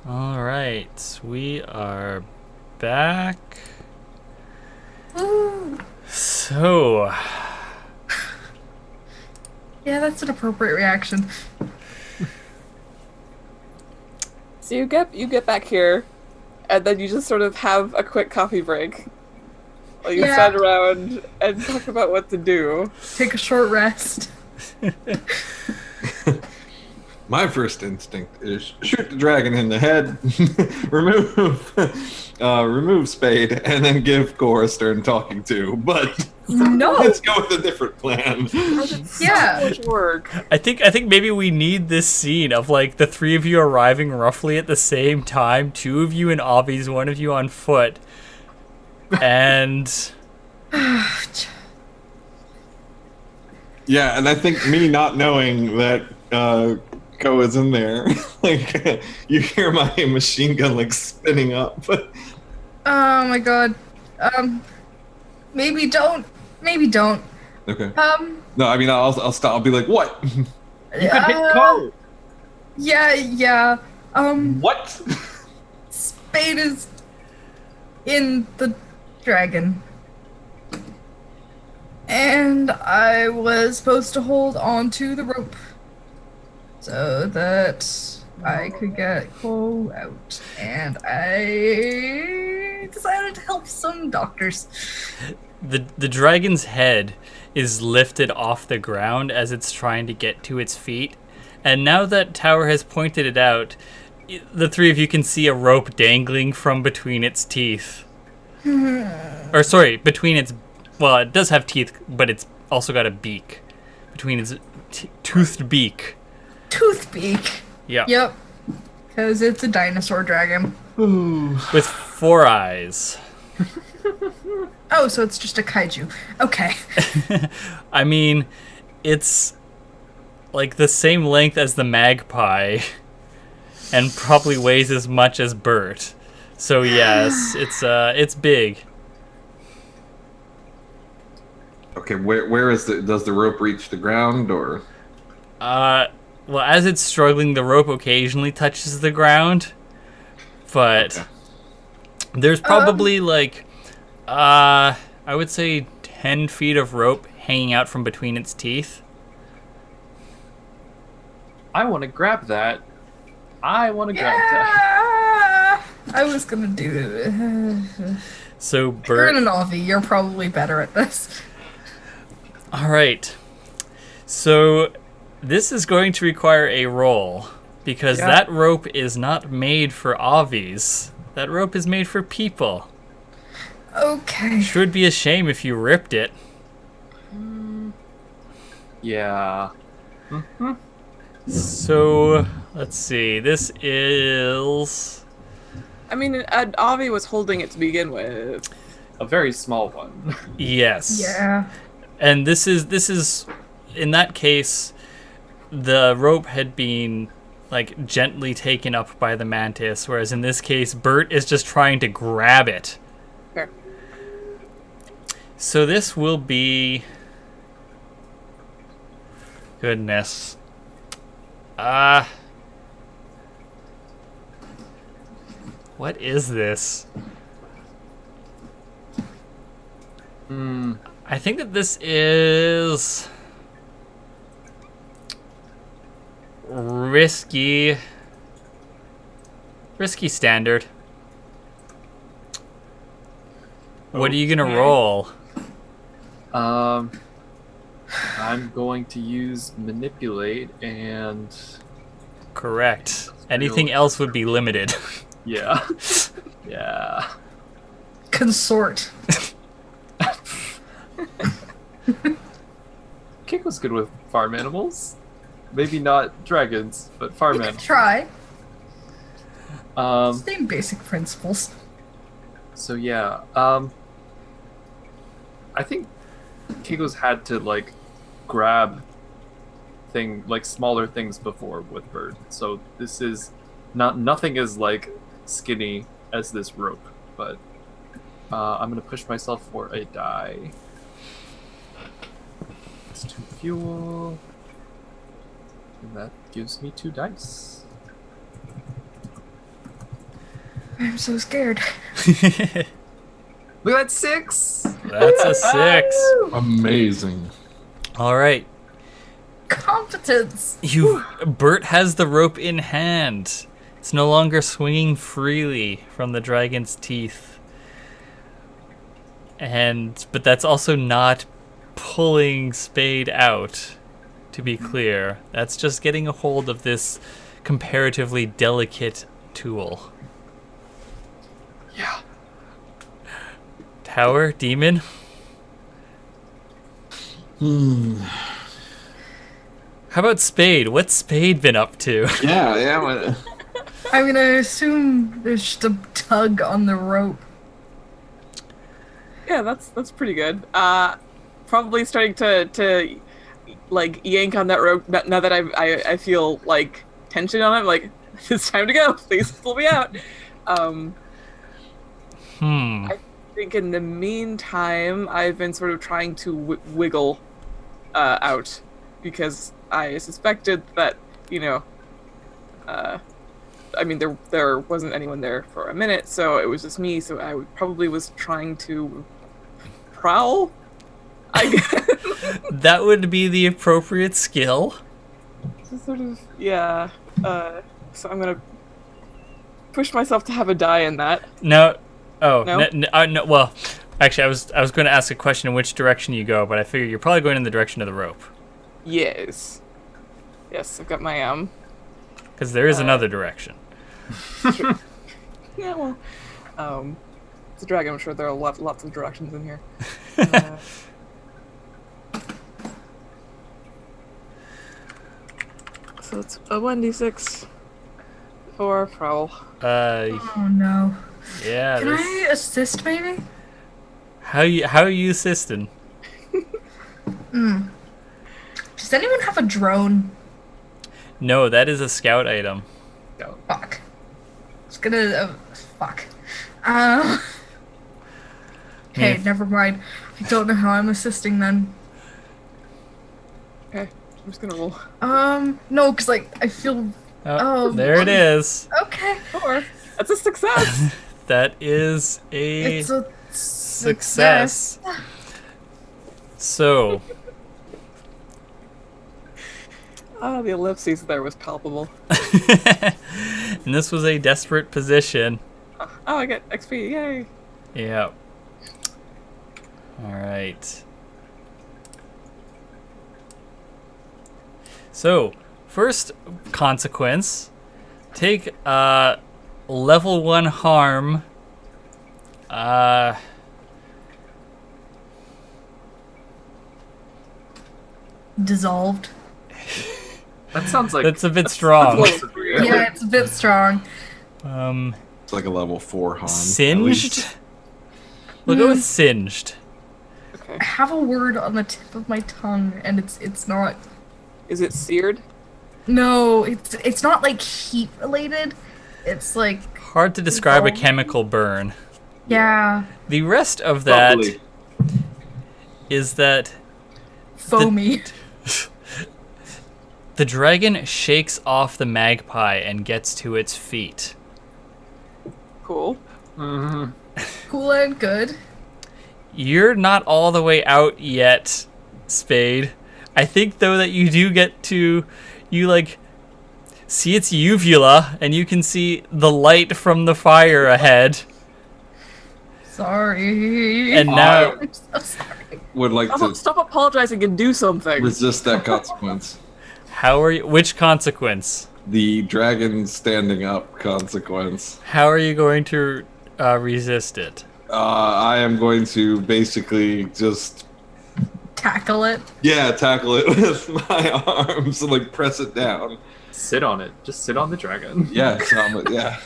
All right, we are back. Ooh. So, Yeah, that's an appropriate reaction. So you get back here, and then you just sort of have a quick coffee break. Like you Yeah, stand around and talk about what to do. take a short rest. My first instinct is shoot the dragon in the head, remove Spade, and then give Cor a stern talking to. But No! let's go with a different plan. Yeah. So much work. I think maybe we need this scene of like the three of you arriving roughly at the same time, two of you in obbies, one of you on foot, and Yeah, and I think me not knowing that Ko is in there, like you hear my machine gun like spinning up. Oh my god. Maybe don't. Maybe don't. Okay. No, I mean I'll stop. I'll be like, what? You could hit Ko. Yeah. What? Spade is in the dragon. And I was supposed to hold on to the rope so that I could get Cole out. And I decided to help some doctors. the dragon's head is lifted off the ground as it's trying to get to its feet. And now that Tower has pointed it out, the three of you can see a rope dangling from between its teeth. Or sorry, between its... Well, it does have teeth, but it's also got a beak. Between its toothed beak. Toothbeak. Yeah. Yep. Because it's a dinosaur dragon. With 4 eyes. Oh, so it's just a kaiju. Okay. I mean, it's like the same length as the magpie. And probably weighs as much as Bert. So yes, it's big. Okay, where is does the rope reach the ground or? Well, as it's struggling, the rope occasionally touches the ground. But Okay. there's probably I would say 10 feet of rope hanging out from between its teeth. I want to grab that. I want to grab Ah, I was gonna do it. So You're Bert... an Ollie. You're probably better at this. All right. So this is going to require a roll because Yeah. that rope is not made for Avies. That rope is made for people. Okay. Should be a shame if you ripped it. that. Yeah. So let's see. This is I mean, Avi was holding it to begin with. A very small one. yes. Yeah. And this is in that case the rope had been like gently taken up by the mantis, whereas in this case Bert is just trying to grab it. Fair. So this will be... Goodness. What is this? I think that this is... Risky standard. What are you gonna Okay. roll? I'm going to use manipulate and Correct. Anything else would be limited. yeah. Yeah. Consort. Kick was good with farm animals. Maybe not dragons, but farm You could animals. try. Um Same basic principles. So yeah, I think Kiko's had to like grab smaller things before with Bird. So this is nothing as like skinny as this rope, but I'm gonna push myself for a die. It's 2 fuel, and that gives me 2 dice. I'm so scared. Look at that 6. That's a 6. Amazing. All right. Competence. Bert has the rope in hand. It's no longer swinging freely from the dragon's teeth. But that's also not pulling Spade out, to be clear. That's just getting a hold of this comparatively delicate tool. Yeah. Tower, demon? How about Spade? What's Spade been up to? Yeah. I mean, I assume there's just a tug on the rope. Yeah, that's pretty good. Probably starting to like yank on that rope now that I feel like tension on it. Like, it's time to go. Please pull me out. I think in the meantime, I've been sort of trying to wiggle out because I suspected that, I mean, there wasn't anyone there for a minute, so it was just me. So I probably was trying to prowl, I guess. That would be the appropriate skill. So sort of, yeah. So I'm gonna push myself to have a die in that. No. Oh, No? no. Well, actually, I was going to ask a question in which direction you go, but I figured you're probably going in the direction of the rope. Yes. Yes, I've got my Because there is another direction. Yeah, well, it's a dragon. I'm sure there are lots of directions in here. So it's a 1d6 for prowl. Oh no. Yeah. Can I assist maybe? How are you assisting? Does anyone have a drone? No, that is a scout item. Fuck. It's gonna. Fuck. Okay, never mind. I don't know how I'm assisting then. Okay, I'm just gonna roll. No, because like I feel. Oh, there it is. Okay. 4. That's a success. That is a It's a success. So, The ellipses there was palpable. and this was a desperate position. Oh, I get XP, yay! Yeah. All right. So, first consequence, take level 1 harm. dissolved. That sounds like That's a bit strong. Yeah, it's a bit strong. It's like a level 4 harm. Singed? We'll go with singed. Okay. I have a word on the tip of my tongue, and it's not. Is it seared? No, it's not like heat related. It's like Hard to describe a Dissolved. chemical burn. yeah, The rest of that Bubbly. is that foamy. the dragon shakes off the magpie and gets to its feet. Cool. Cool and good. You're not all the way out yet, Spade. I think though that you do get to see its uvula and you can see the light from the fire ahead. Sorry. And now I'm so sorry. Would like to Stop apologizing and do something. resist that consequence. which consequence? The dragon standing up consequence. How are you going to resist it? I am going to basically just Tackle it. tackle it with my arms and like press it down. sit on it. Just sit on the dragon. Yeah, yeah.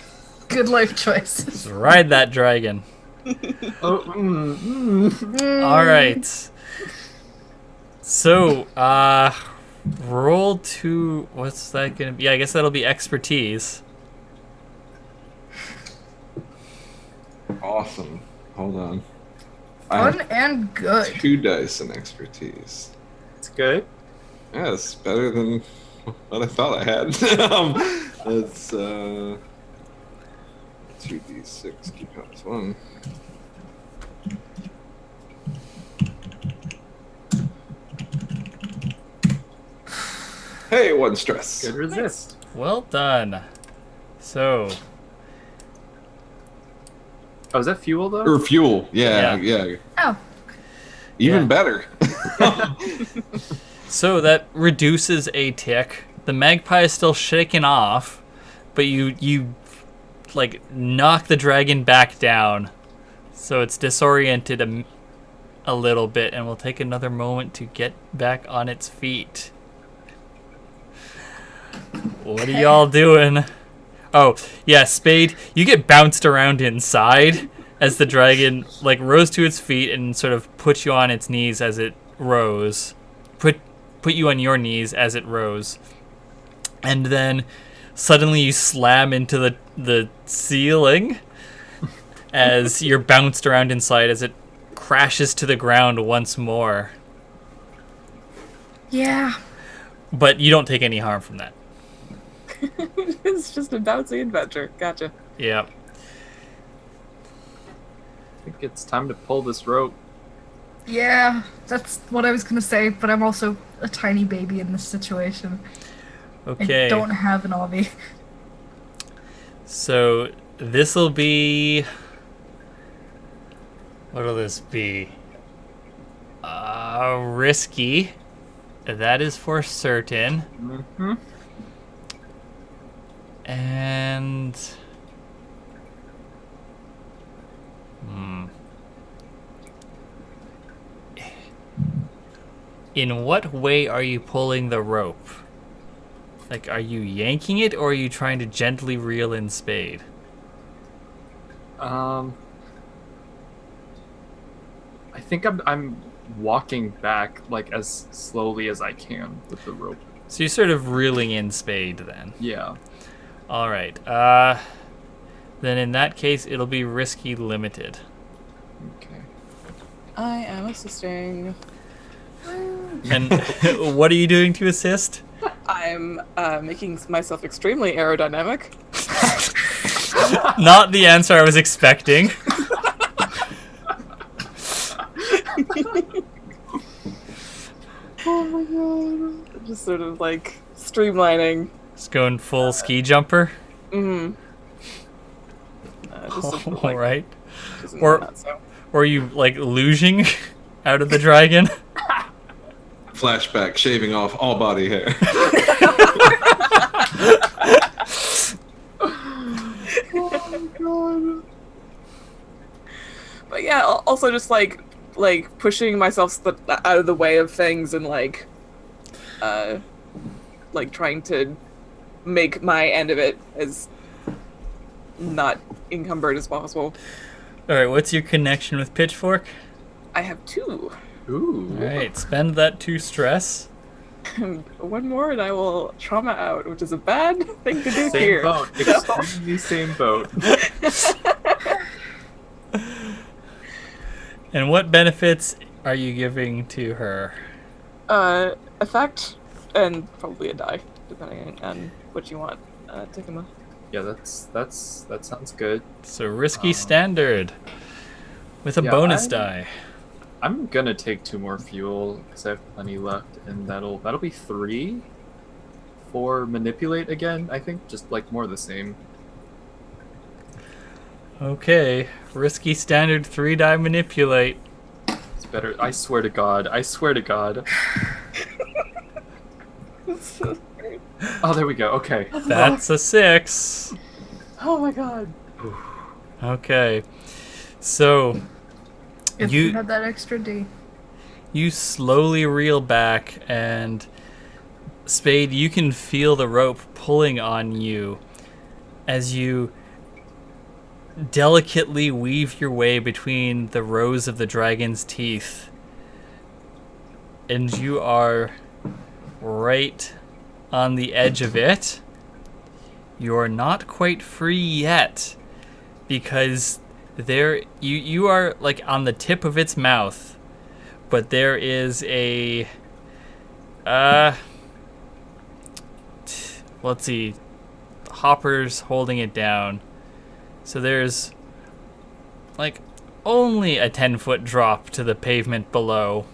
Good life choice. Just ride that dragon. Oh, All right. So, roll to what's that gonna be? Yeah, I guess that'll be expertise. Awesome. Hold on. I Fun have and good. 2 dice in expertise. it's good. Yeah, it's better than what I thought I had. That's 2d6 keep times 1. Hey, one stress. Good resist. Well done. So, Oh, is that fuel though? Or fuel. Yeah. Oh, Even Yeah. better. so that reduces a tick. The magpie is still shaken off, but you like knock the dragon back down, so it's disoriented a little bit, and will take another moment to get back on its feet. What are y'all doing? Oh, yeah, Spade, you get bounced around inside as the dragon like rose to its feet and sort of put you on its knees as it rose. Put you on your knees as it rose. And then suddenly you slam into the ceiling as you're bounced around inside as it crashes to the ground once more. yeah. But you don't take any harm from that. It's just a bouncy adventure. Gotcha. Yeah. I think it's time to pull this rope. Yeah, that's what I was gonna say, but I'm also a tiny baby in this situation. Okay. I don't have an obby. So this'll be... What'll this be? Risky. That is for certain. Mm-hmm. And... In what way are you pulling the rope? Like, are you yanking it, or are you trying to gently reel in Spade? I think I'm walking back like as slowly as I can with the rope. So you're sort of reeling in Spade, then. Yeah. All right. Then in that case, it'll be risky limited. Okay. I am assisting. And what are you doing to assist? I'm making myself extremely aerodynamic. Not the answer I was expecting. Oh my god. Just sort of like streamlining. Just going full ski jumper. Mm-hmm. Just sort of, All right. just in Or- the nut, so. Or are you like luging out of the dragon? Flashback, shaving off all body hair. Oh god. But yeah, also just like pushing myself out of the way of things and like trying to make my end of it as not encumbered as possible. All right. What's your connection with Pitchfork? I have 2. Ooh. All right. Spend that 2 stress. One more and I will trauma out, which is a bad thing to do Same here. boat. Extremely same boat. And what benefits are you giving to her? Effect and probably a die, depending on what you want. Takema. Yeah, that sounds good. So risky standard with a yeah, bonus I- die. I'm gonna take 2 more fuel because I have plenty left, and that'll be 3 for manipulate again. I think just like more of the same. Okay. Risky standard 3 die manipulate. It's better. I swear to God. I swear to God. Oh, there we go. Okay. That's a 6. Oh my god. Okay. So If You- you had that extra D. you slowly reel back, and Spade, you can feel the rope pulling on you as you delicately weave your way between the rows of the dragon's teeth. And you are right on the edge of it. You're not quite free yet, because you are like on the tip of its mouth, but there is a let's see, Hopper's holding it down, So there's like only a 10-foot drop to the pavement below.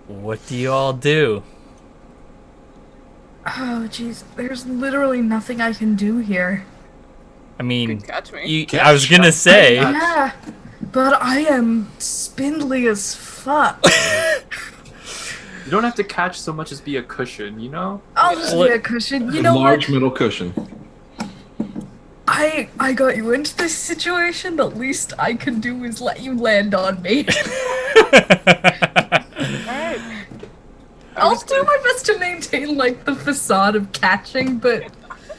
What do you all do? Oh, jeez. There's literally nothing I can do here. I mean, Good catch me. I was gonna say, Yeah, but I am spindly as fuck. You don't have to catch so much as be a cushion, you know? I'll just be a cushion. You know large what? middle cushion. I got you into this situation. The least I can do is let you land on me. Alright. I'll do my best to maintain like the facade of catching, but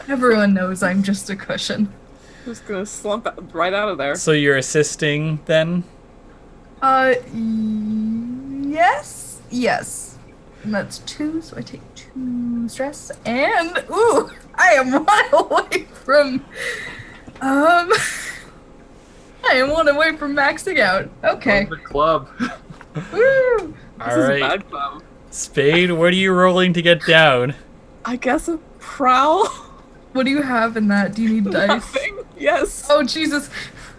everyone knows I'm just a cushion. Just gonna slump right out of there. so you're assisting then? Yes. And that's 2, so I take 2 stress, and ooh, I am 1 away from, I am 1 away from maxing out. Okay. Join the club. Woo! This All is a right, bad club. Spade, what are you rolling to get down? I guess a prowl? What do you have in that? Do you need dice? Nothing. Yes. Oh Jesus.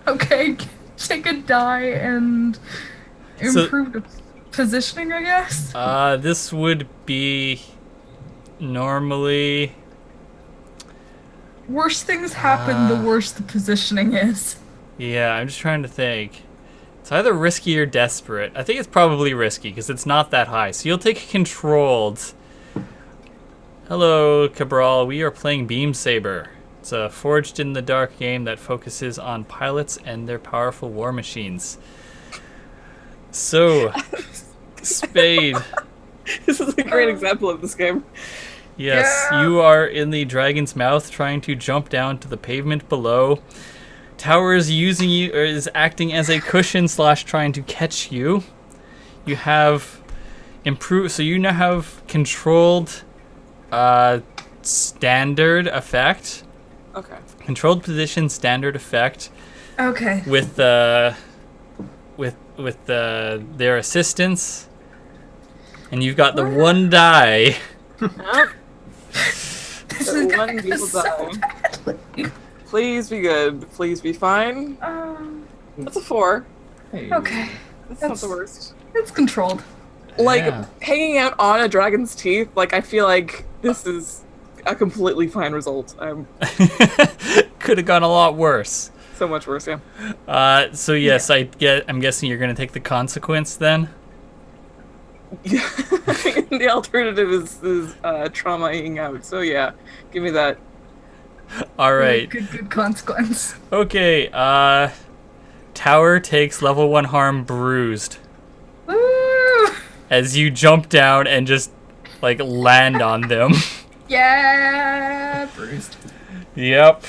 Okay, take a die and So- improve the positioning, I guess. This would be normally. Worse things happen, the worse the positioning is. Yeah, I'm just trying to think. It's either risky or desperate. I think it's probably risky because it's not that high. So you'll take controlled. Hello, Cabral. We are playing Beam Saber. It's a forged in the dark game that focuses on pilots and their powerful war machines. So, Spade. This is a great example of this game. Yes, Yeah. you are in the dragon's mouth trying to jump down to the pavement below. Tower is using you, or is acting as a cushion / trying to catch you. You have improved, so you now have controlled standard effect. Okay. Controlled position standard effect Okay. with their assistance. And you've got the 1 die. Yep. This That is one going evil so die. badly. Please be good. Please be fine. That's a 4. Hey. Okay. That's, That's- not the worst. It's controlled. Like, Yeah. hanging out on a dragon's teeth, like, I feel like this is a completely fine result. I'm Could have gone a lot worse. so much worse, yeah. So yes, I'm guessing you're gonna take the consequence then. Yeah. The alternative is traumaing out. So yeah, give me that. All right. Good consequence. Okay. Tower takes level 1 harm bruised Woo! as you jump down and just like land on them. Yeah, bruised. Yep.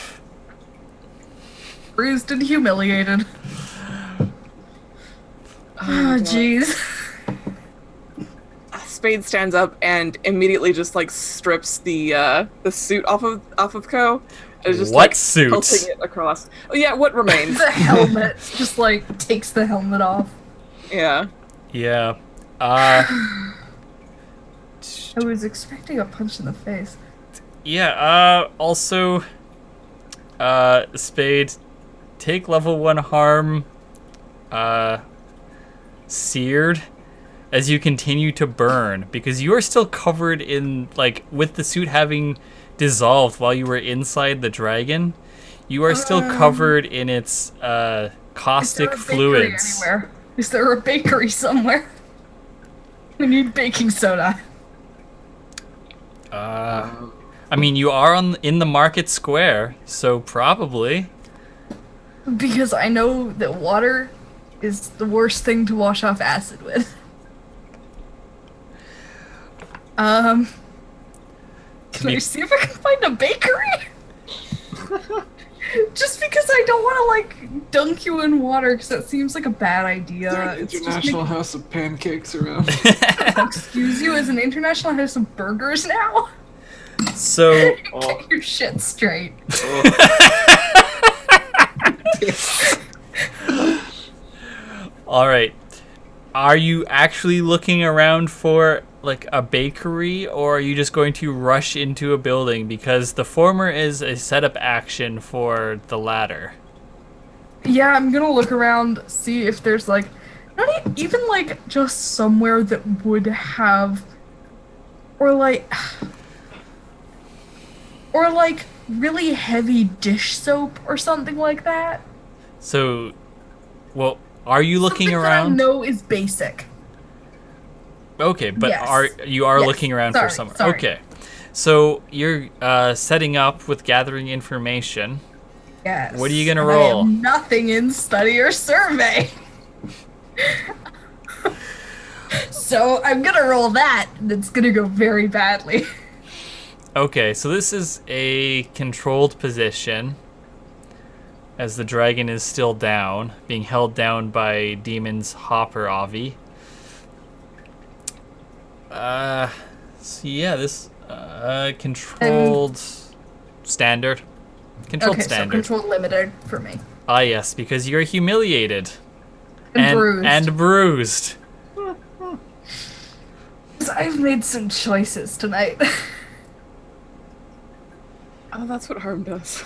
Bruised and humiliated. Oh, jeez. Spade stands up and immediately just like strips the suit off of Ko. And is just What like suits? tilting it across. Oh yeah, what remains? The helmet just like takes the helmet off. Yeah. Yeah. I was expecting a punch in the face. Yeah. Also, Spade, take level 1 harm. Seared. As you continue to burn, because you are still covered in, like, with the suit having dissolved while you were inside the dragon, you are still covered in its caustic Is there a bakery fluids. anywhere? Is there a bakery somewhere? We need baking soda. I mean, you are in the market square, so probably. Because I know that water is the worst thing to wash off acid with. Can I you- see if I can find a bakery? Just because I don't want to like dunk you in water, because that seems like a bad idea. It's just International House of Pancakes around. excuse you, as an international house of burgers now. So, Get your shit straight. all right. Are you actually looking around for like a bakery, or are you just going to rush into a building? Because the former is a setup action for the latter. Yeah, I'm gonna look around, see if there's like, not even like just somewhere that would have, or like really heavy dish soap or something like that. So, well, are you looking Something around? that I know is basic. Okay, but Yes. you are Yes. looking around for Sorry, somewhere. sorry. Okay, so you're setting up with gathering information. Yes. What are you gonna And roll? I have nothing in study or survey. So I'm gonna roll that, and it's gonna go very badly. Okay, so this is a controlled position, as the dragon is still down, being held down by demons Hopper Avi. So yeah, this controlled standard. Controlled Okay, standard. so control limited for me. Ah yes, because you're humiliated. And bruised. And bruised. 'Cause I've made some choices tonight. Oh, that's what harm does.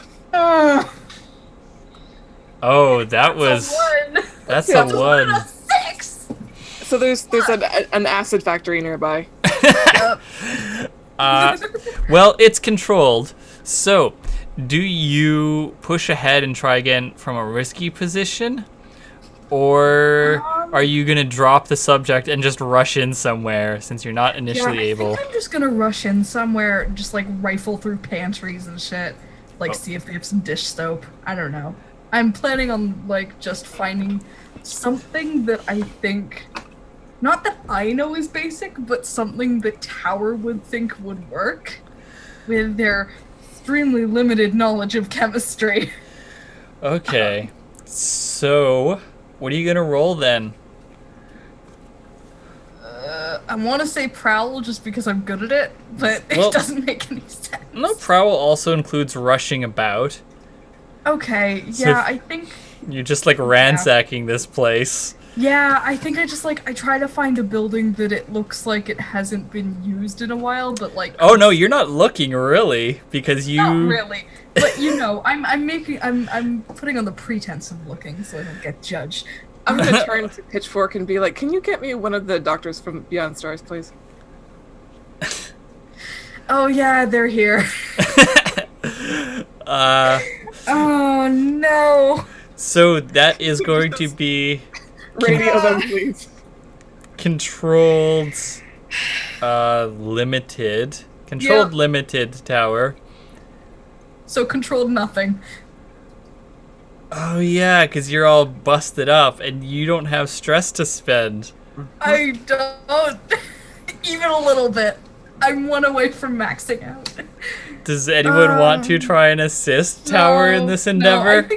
Oh, that was... one. That's Yeah. a one. A 6. So there's an acid factory nearby. Yep. Well, it's controlled. So, do you push ahead and try again from a risky position? Or are you going to drop the subject and just rush in somewhere since you're not initially I able? think I'm just gonna rush in somewhere, just like rifle through pantries and shit. Like, see if they have some dish soap. I don't know. I'm planning on, like, just finding something that I think, not that I know is basic, but something that Tower would think would work with their extremely limited knowledge of chemistry. Okay. So, what are you going to roll then? I want to say prowl just because I'm good at it, but Well- it doesn't make any sense. No, prowl also includes rushing about. Okay, So yeah, if- I think... You're just like ransacking this place. Yeah, I think I just, like, I try to find a building that it looks like it hasn't been used in a while, but, like... Oh no, you're not looking really, because you... Not really. But, you know, I'm putting on the pretense of looking so I don't get judged. I'm gonna turn to Pitchfork and be like, "Can you get me one of the doctors from Beyond Stars, please?" Oh, yeah, they're here. Oh, no. So that is going to be Radio them, please. controlled, limited. Controlled Yeah. limited tower. So controlled nothing. Oh yeah, because you're all busted up and you don't have stress to spend. I don't. Even a little bit. I'm one away from maxing out. Does anyone want to try and assist Tower in this endeavor?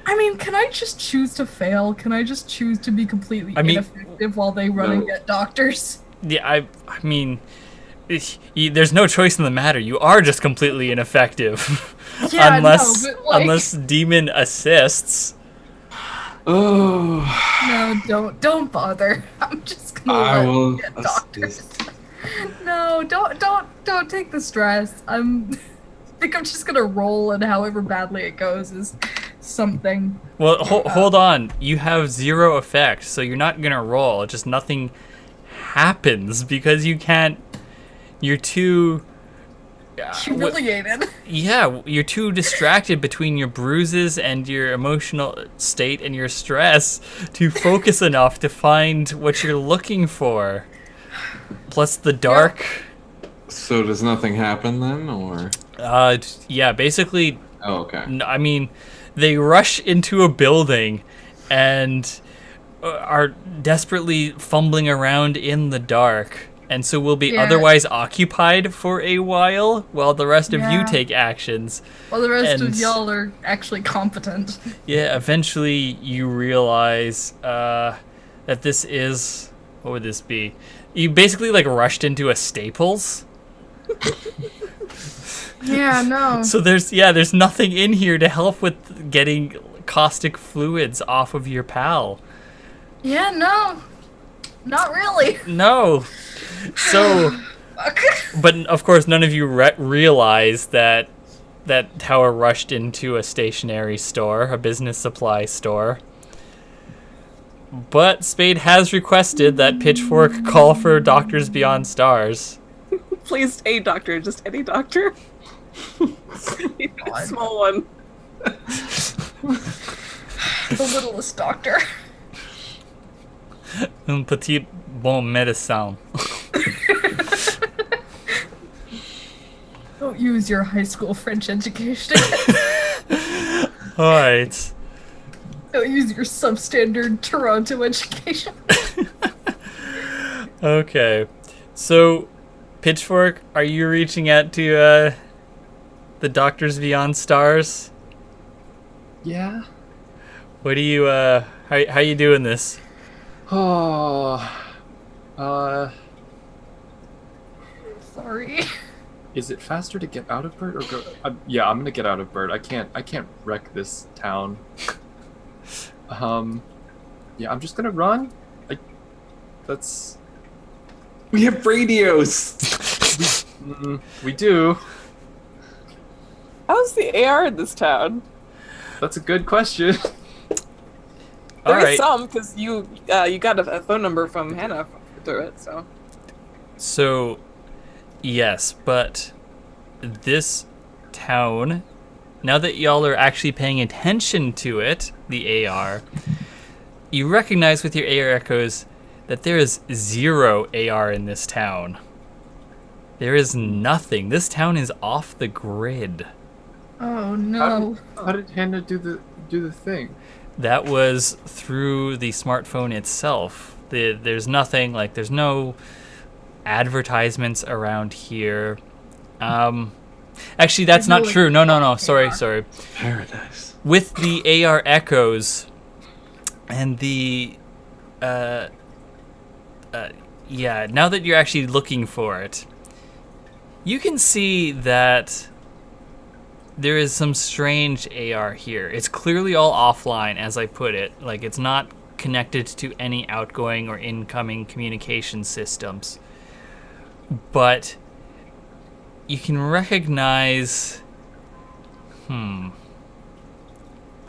I mean, can I just choose to fail? Can I just choose to be completely ineffective while they run and get doctors? Yeah, I mean, there's no choice in the matter. You are just completely ineffective. Yeah, unless, no, but, like... unless Demon assists. Oh, No, don't bother. I'm just gonna I let will them get doctors. assist. No, don't take the stress. I think I'm just gonna roll, and however badly it goes is something. Well, hold on. You have 0 effect, so you're not gonna roll. Just nothing happens because you can't. You're too. Humiliated. Yeah, you're too distracted between your bruises and your emotional state and your stress to focus enough to find what you're looking for. Plus the dark. So does nothing happen then, or? Yeah, basically. Oh, okay. I mean, they rush into a building and are desperately fumbling around in the dark. And so we'll be Yeah. otherwise occupied for a while the rest of you Yeah. take actions. Well, the rest And- of y'all are actually competent. Yeah, eventually you realize that this is... What would this be? You basically like rushed into a Staples. Yeah, no. So there's nothing in here to help with getting caustic fluids off of your pal. Yeah, no. Not really. No. So, Fuck. but of course, none of you realize that that tower rushed into a stationery store, a business supply store. But Spade has requested that Pitchfork call for Doctors Beyond Stars. Please, a doctor, just any doctor. A small one. The littlest doctor. Un petit bon médecin. Don't use your high school French education. Alright. Don't use your substandard Toronto education. Okay. So, Pitchfork, are you reaching out to the Doctors Beyond Stars? Yeah. What do you how you doing this? Oh. Sorry. Is it faster to get out of Bird or go? Yeah, I'm gonna get out of Bird. I can't wreck this town. Yeah, I'm just gonna run. That's. We have radios. We do. How's the AR in this town? That's a good question. There is Alright. some, because you got a phone number from Hannah through it, so. So, yes, but this town, now that y'all are actually paying attention to it, the AR, you recognize with your AR echoes that there is 0 AR in this town. There is nothing. This town is off the grid. Oh no. How did Hannah do the thing? That was through the smartphone itself. There's nothing, like, there's no advertisements around here. Actually, that's There's no, not like, true. No. Sorry. Paradise. With the AR echoes and the, yeah, now that you're actually looking for it, you can see that there is some strange AR here. It's clearly all offline, as I put it. Like, it's not connected to any outgoing or incoming communication systems. But you can recognize... Let's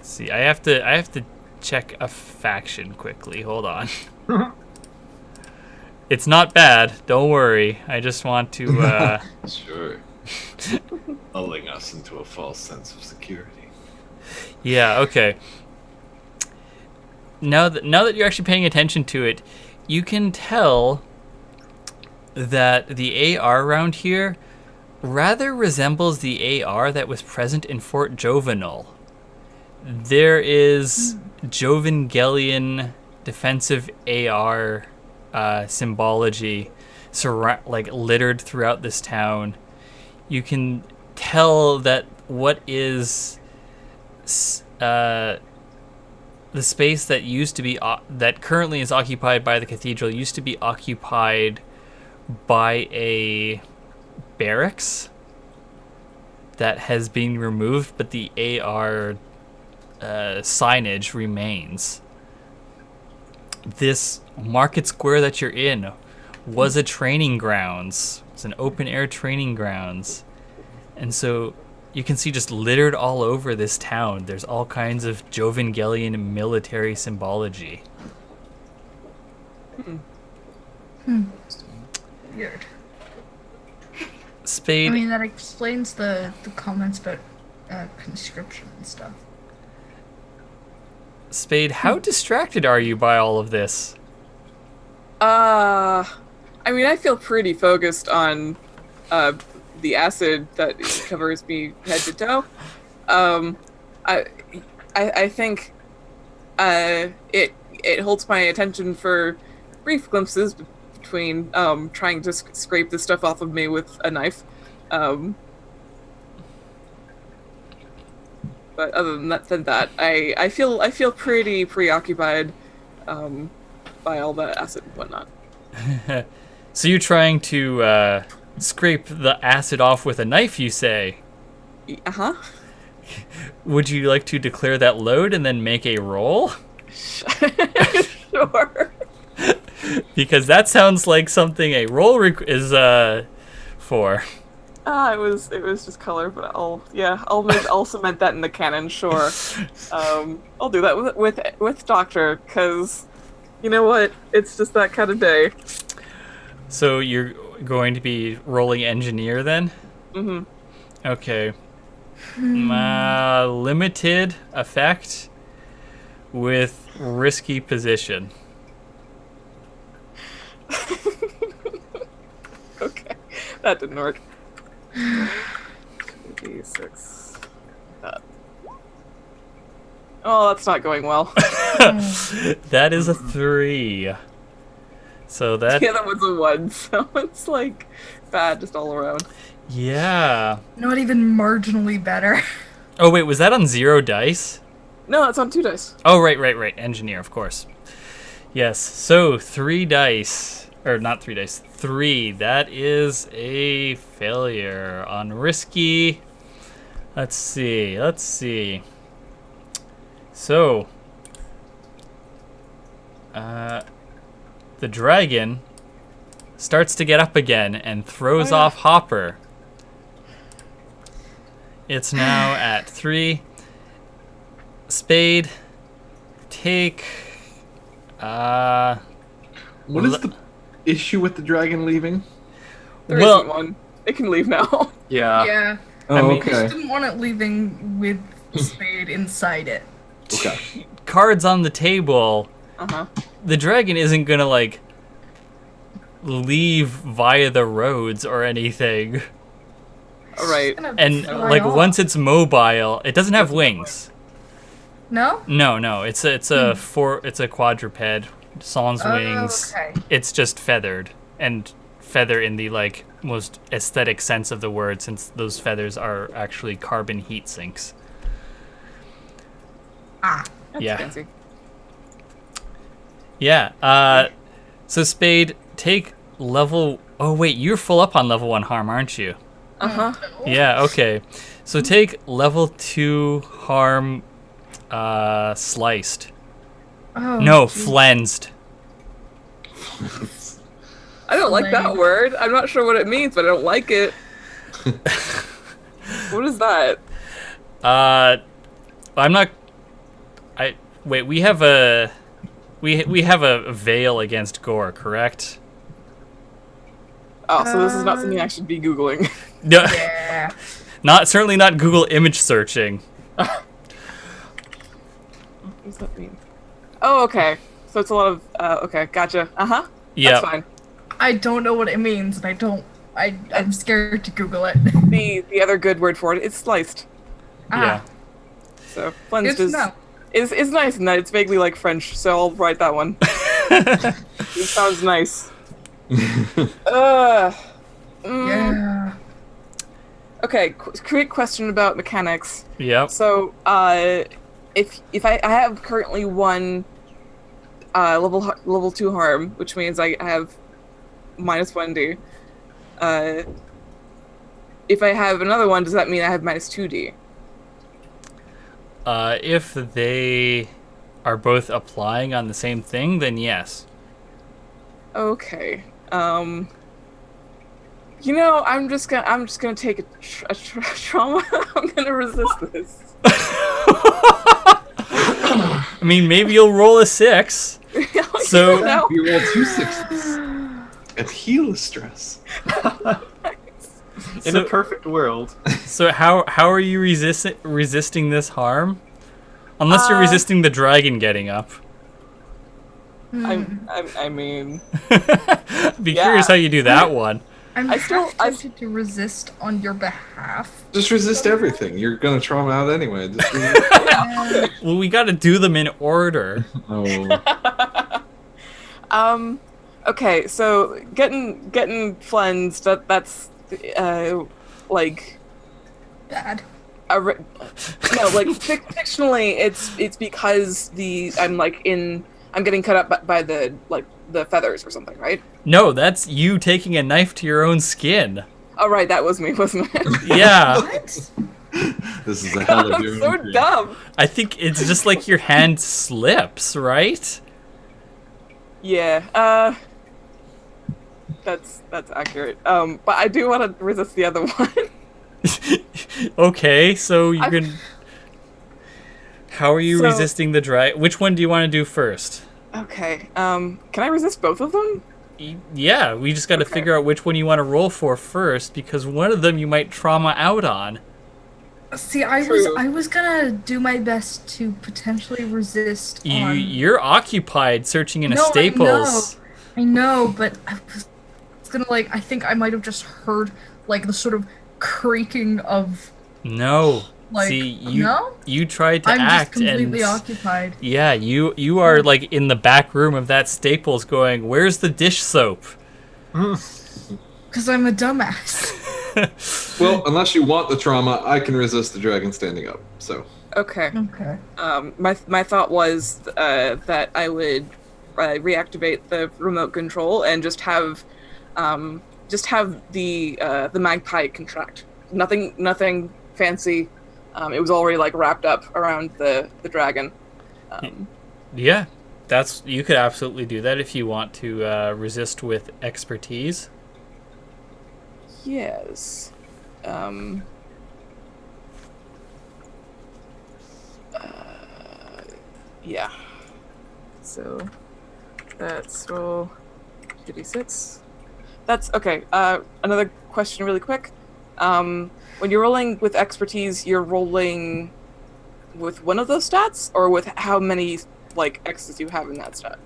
see, I have to check a faction quickly. Hold on. It's not bad. Don't worry. I just want to... Sure. Lulling us into a false sense of security. Yeah, okay. Now that you're actually paying attention to it, you can tell that the AR around here rather resembles the AR that was present in Fort Jovenel. There is Jovengelian defensive AR symbology like littered throughout this town. You can tell that what is the space that used to be that currently is occupied by the cathedral used to be occupied by a barracks that has been removed, but the AR signage remains. This market square that you're in was a training grounds. It's an open air training grounds. And so you can see just littered all over this town, there's all kinds of Jovengelian military symbology. Weird. Spade, I mean, that explains the comments about conscription and stuff. Spade, how distracted are you by all of this? I mean, I feel pretty focused on the acid that covers me head to toe. I think it holds my attention for brief glimpses between trying to scrape the stuff off of me with a knife. But other than that, I feel pretty preoccupied by all the acid and whatnot. So you're trying to scrape the acid off with a knife, you say? Uh-huh. Would you like to declare that load and then make a roll? Sure. because that sounds like something a roll is for. It was just color, but I'll cement that in the canon. Sure, I'll do that with Doctor, because you know what, it's just that kind of day. So you're going to be rolling engineer then? Mm-hmm. Okay. Limited effect with risky position. Okay, that didn't work. 6. Oh, that's not going well. That is a 3. So that... Yeah, that was a 1, so it's like bad just all around. Yeah. Not even marginally better. Oh, wait, was that on 0 dice? No, it's on 2 dice. Oh, right. Engineer, of course. Yes, so 3 dice. Or not 3 dice. 3. That is a failure on risky. Let's see. So, the dragon starts to get up again and throws off Hopper. It's now at 3. Spade, take... What is the issue with the dragon leaving? There Well- isn't one. It can leave now. Yeah. Yeah. Oh, I mean- I just okay. didn't want it leaving with Spade inside it. Okay. Cards on the table. Uh-huh. The dragon isn't gonna, like, leave via the roads or anything. Alright. And, Fly like, off. once it's mobile, it doesn't have wings. No? No, it's a quadruped, sans wings. Okay. It's just feathered, and feather in the, like, most aesthetic sense of the word, since those feathers are actually carbon heat sinks. Ah. That's Yeah. fancy. Yeah, so Spade, take level... Oh, wait, you're full up on level 1 harm, aren't you? Uh-huh. Yeah, okay. So take level 2 harm, sliced. Oh, No, geez. flensed. I don't like that Flame. word. I'm not sure what it means, but I don't like it. What is that? I'm not... Wait, we have a... We have a veil against gore, correct? Oh, so this is not something I should be Googling. No, Yeah. certainly not Google image searching. What does that mean? Oh, okay. So it's a lot of, okay, gotcha. Uh-huh. Yeah. That's fine. I don't know what it means, and I'm scared to Google it. The other good word for it is sliced. Yeah. So Good flensed to know. is nice in that it's vaguely like French, so I'll write that one. It sounds nice. Yeah. Okay, quick question about mechanics. Yep. So, if I have currently one level 2 harm, which means I have -1d. If I have another one, does that mean I have -2d? If they are both applying on the same thing, then yes. Okay. You know, I'm just gonna take a trauma. I'm gonna resist this. I mean, maybe you'll roll a 6. So- no. You roll 2 6s and heal the stress. In a perfect world. So how are you resisting this harm? Unless you're resisting the dragon getting up. I mean, Be Yeah. curious how you do that one. I'm I still- tempted to resist on your behalf. Just resist everything. You're gonna trauma out anyway. Just resist. Well, we got to do them in order. Oh. okay, so getting flensed, that's like Bad. no, like fictionally, it's because I'm getting cut up by the feathers or something, right? No, that's you taking a knife to your own skin. Oh right, that was me, wasn't it? Yeah, What? This is a hell of I'm your so own thing. dumb. I think it's just like your hand slips, right? Yeah. That's accurate. But I do want to resist the other one. Okay, so you I- can. How are you So- resisting the drag? Which one do you want to do first? Okay. Can I resist both of them? Yeah, we just got to Okay. figure out which one you want to roll for first, because one of them you might trauma out on. See, I True. was gonna do my best to potentially resist. You're occupied searching in a No, Staples. I know, but I was gonna I think I might have just heard the sort of creaking of No. like. See, you No, you tried to I'm just act completely and occupied. yeah, you are like in the back room of that Staples going, "Where's the dish soap?" Because I'm a dumbass. Well, unless you want the trauma, I can resist the dragon standing up. So Okay. Okay. My thought was that I would reactivate the remote control and just have the magpie contract. Nothing fancy. It was already wrapped up around the dragon. Yeah, you could absolutely do that if you want to resist with expertise. Yes. Yeah. So that's roll 2d6. That's okay. Another question really quick. When you're rolling with expertise, you're rolling with one of those stats, or with how many X's you have in that stat?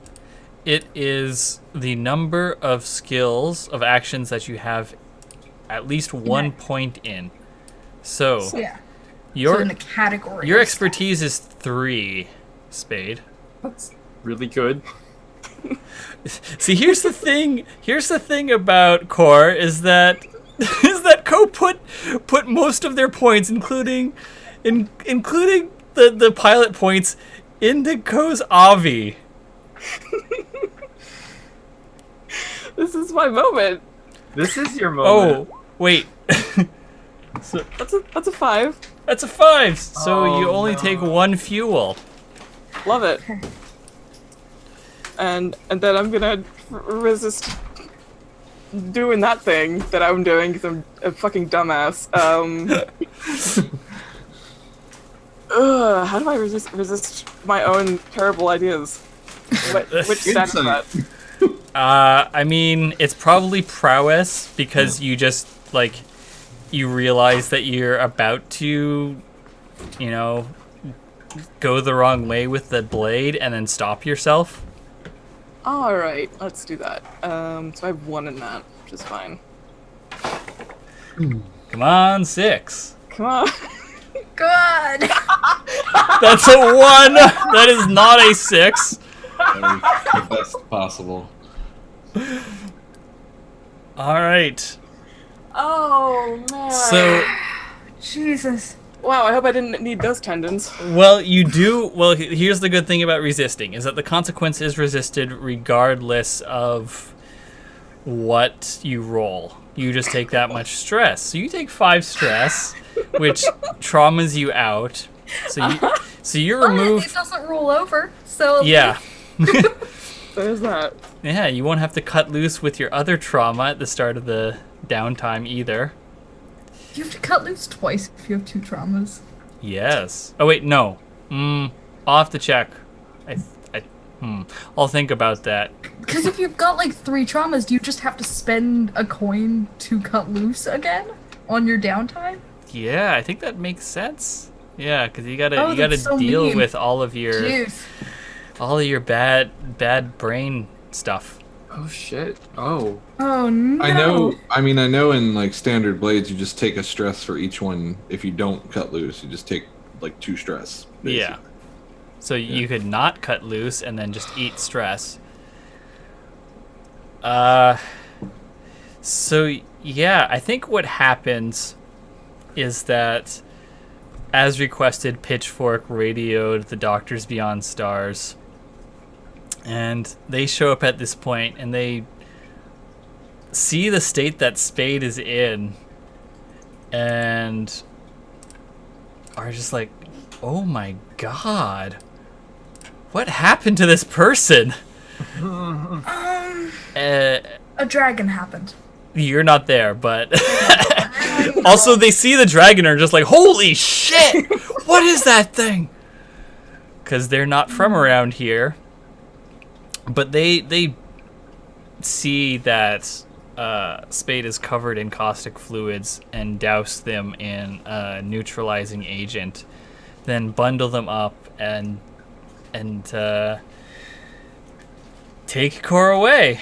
It is the number of skills of actions that you have at least 1 point in. So Yeah. your So in the category. your of expertise is 3, Spade. That's really good. See, here's the thing. Here's the thing about Core is that Co put most of their points, including the pilot points, into Ko's Avi. This is my moment. This is your moment. Oh, wait. So That's a 5. that's a 5. So Oh, you only no. take 1 fuel. Love it. And then I'm gonna resist doing that thing that I'm doing because I'm a fucking dumbass. How do I resist my own terrible ideas? Which stat is that? I mean, it's probably prowess because you just you realize that you're about to, go the wrong way with the blade and then stop yourself. All right, let's do that. So I have 1 in that, which is fine. Come on, 6. Come on. God. That's a 1. That is not a 6. that is the best possible. All right. Oh man. So, Jesus. wow, I hope I didn't need those tendons. well, you do. Well, here's the good thing about resisting is that the consequence is resisted regardless of what you roll. You just take that much stress. So you take 5 stress, which traumas you out. So you're But removed. it doesn't roll over, so Yeah. There's that. Yeah, you won't have to cut loose with your other trauma at the start of the downtime either. you have to cut loose twice if you have 2 traumas. Yes. Oh wait, no. I'll have to check. I'll think about that. Because if you've got 3 traumas, do you just have to spend a coin to cut loose again on your downtime? Yeah, I think that makes sense. Yeah, because you gotta Oh, that's so deal mean. with all of your Jeez. bad brain stuff. Oh shit. Oh. Oh no. I know. I mean, I know in standard blades, you just take a stress for each one. If you don't cut loose, you just take 2 stress. basically. Yeah. So you could not cut loose and then just eat stress. So yeah, I think what happens is that, as requested, Pitchfork radioed the Doctors Beyond Stars, and they show up at this point and they see the state that Spade is in and are just like, oh my god, what happened to this person? Uh, A dragon happened. you're not there, but also they see the dragon and are just like, holy shit! What is that thing? Because they're not from around here. But they see that Spade is covered in caustic fluids and douse them in a neutralizing agent, then bundle them up and take Cor away.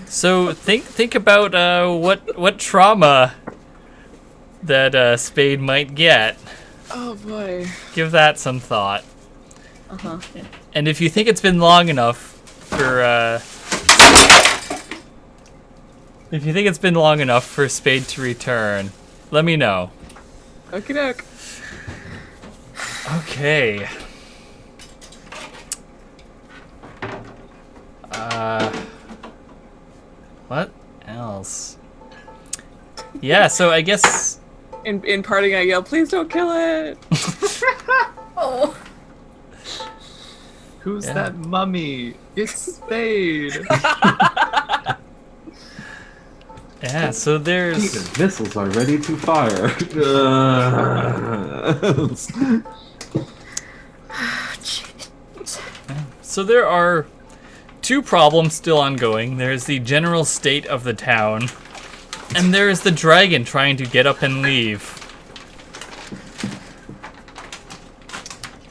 So think about what trauma that Spade might get. Oh boy. Give that some thought. Uh-huh. And if you think it's been long enough for Spade to return, let me know. Okie doke. Okay. What else? Yeah, so I guess In parting, I yell, "Please don't kill it!" Oh. Who's Yeah. that mummy? It's Spade. yeah, so there's The missiles are ready to fire. So there are two problems still ongoing. There's the general state of the town, and there is the dragon trying to get up and leave.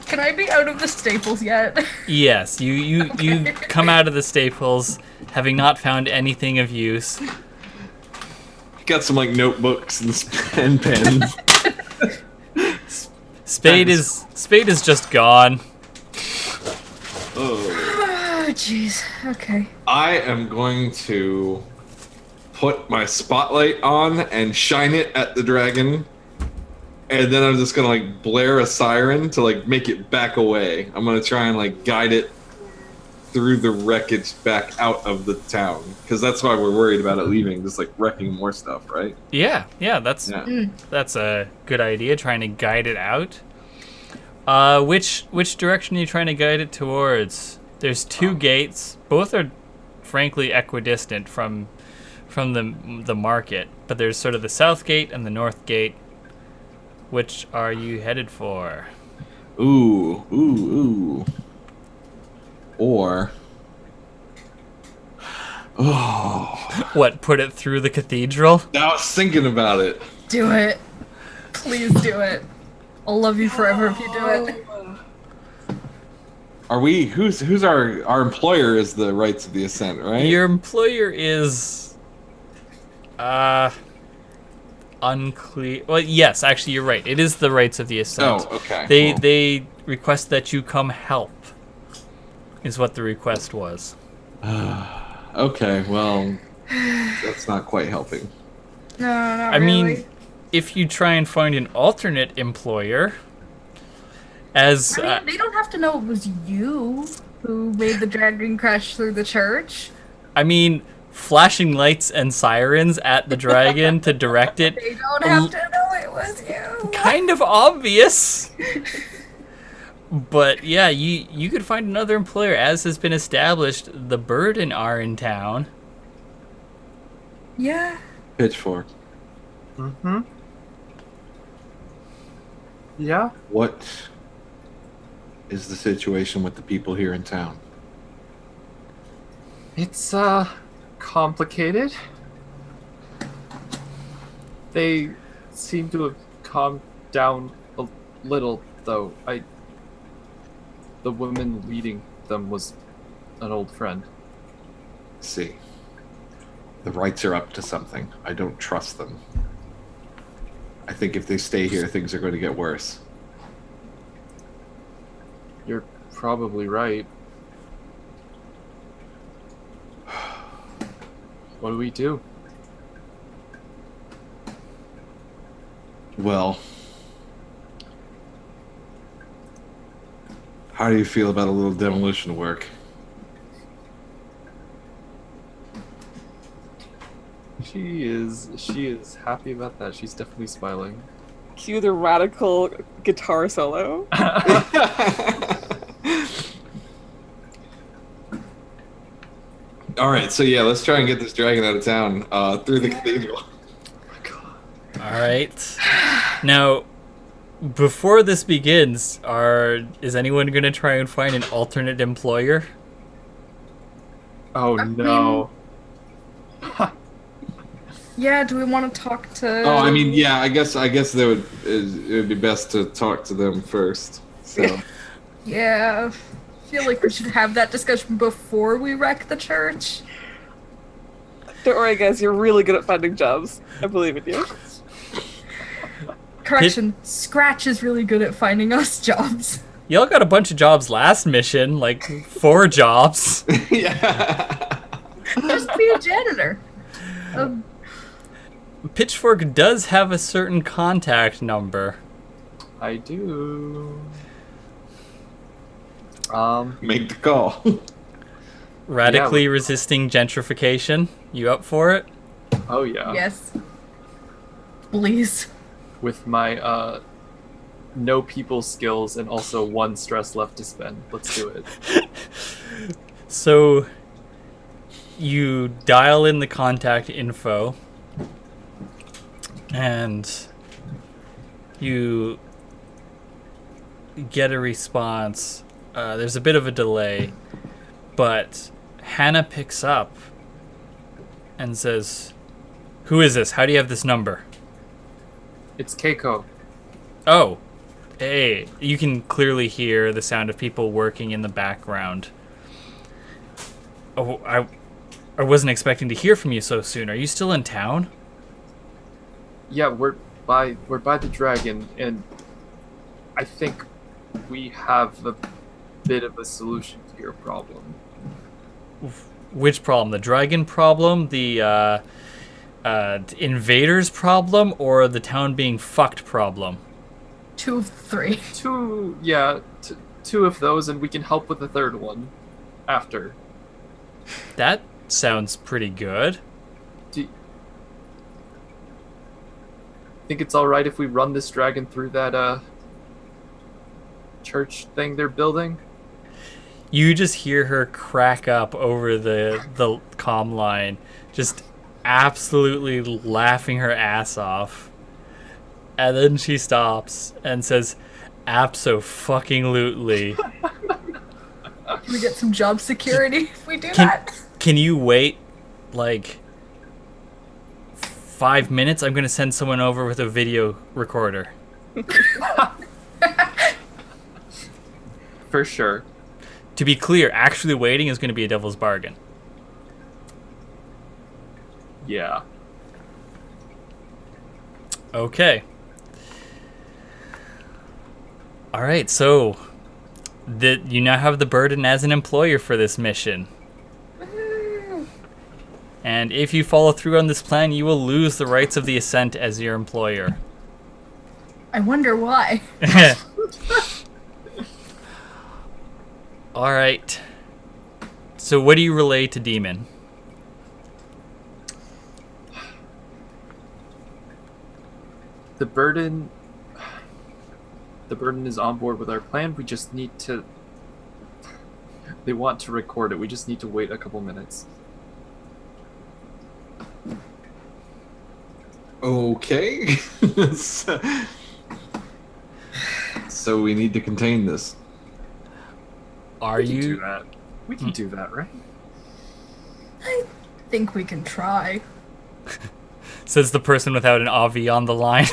Can I be out of the staples yet? Yes, you come out of the staples having not found anything of use. Got some like notebooks and pens. Spade is just gone. Oh. Oh, jeez. Okay. I am going to put my spotlight on and shine it at the dragon, and then I'm just gonna like blare a siren to like make it back away. I'm gonna try and like guide it through the wreckage back out of the town, because that's why we're worried about it leaving, just like wrecking more stuff, right? Yeah, that's a good idea. Trying to guide it out. Which direction are you trying to guide it towards? There's two gates. Both are, frankly, equidistant from the market. But there's sort of the south gate and the north gate. Which are you headed for? Ooh. Or... Oh. What, put it through the cathedral? I was thinking about it. Do it. Please do it. I'll love you forever if you do it. Are we... Who's our employer is the Rites of the Ascent, right? Your employer is... unclear. Well, yes, actually, you're right. It is the Rites of the Ascent. Oh, okay. They request that you come help, is what the request was. Okay, well, that's not quite helping. No, not I really. mean, if you try and find an alternate employer, as I mean, they don't have to know it was you who made the dragon crash through the church. flashing lights and sirens at the dragon to direct it, They don't have to know it was you. kind of obvious. But yeah, you could find another employer, as has been established. The Burden are in town. Yeah. Pitchfork. Mm-hmm. Yeah. What is the situation with the people here in town? It's complicated. They seem to have calmed down a little, though. The woman leading them was an old friend. See. The Rites are up to something. I don't trust them. I think if they stay here, things are going to get worse. You're probably right. What do we do? Well, how do you feel about a little demolition work? She is happy about that. She's definitely smiling. Cue the radical guitar solo. All right, so yeah, let's try and get this dragon out of town through the cathedral. All right. Now, before this begins, is anyone going to try and find an alternate employer? Oh no. Yeah, do we want to talk to... Oh, I mean, yeah, I guess it would be best to talk to them first. So Yeah, I feel like we should have that discussion before we wreck the church. Don't worry, guys. You're really good at finding jobs. I believe in you. Correction, Scratch is really good at finding us jobs. Y'all got a bunch of jobs last mission, like 4 jobs. yeah. Just be a janitor. Pitchfork does have a certain contact number. I do. Make the call. Radically resisting gentrification. You up for it? Oh yeah. Yes. Please. With my no people skills and also 1 stress left to spend. Let's do it. So you dial in the contact info and you get a response. There's a bit of a delay, but Hannah picks up and says, "Who is this? How do you have this number?" It's Keiko. Oh, hey, you can clearly hear the sound of people working in the background. Oh, I wasn't expecting to hear from you so soon. Are you still in town? Yeah, we're by the dragon, and I think we have a bit of a solution to your problem. Which problem? The dragon problem? The invaders problem? Or the town being fucked problem? 2 of 3. Two of those, and we can help with the third one after. That sounds pretty good. Do you think it's alright if we run this dragon through that church thing they're building? You just hear her crack up over the comm line, just absolutely laughing her ass off. And then she stops and says, "Abso-fucking-lutely." Can we get some job security if we do that? Can you wait, like, 5 minutes? I'm going to send someone over with a video recorder. For sure. To be clear, actually waiting is going to be a devil's bargain. Yeah. Okay. All right, so you now have the burden as an employer for this mission. And if you follow through on this plan, you will lose the rights of the Ascent as your employer. I wonder why. All right. So what do you relay to Demon? The burden is on board with our plan. We just need to... They want to record it. We just need to wait a couple minutes. Okay. So we need to contain this. Are We can do you... that. We can do that, right? I think we can try. Says the person without an Avi on the line.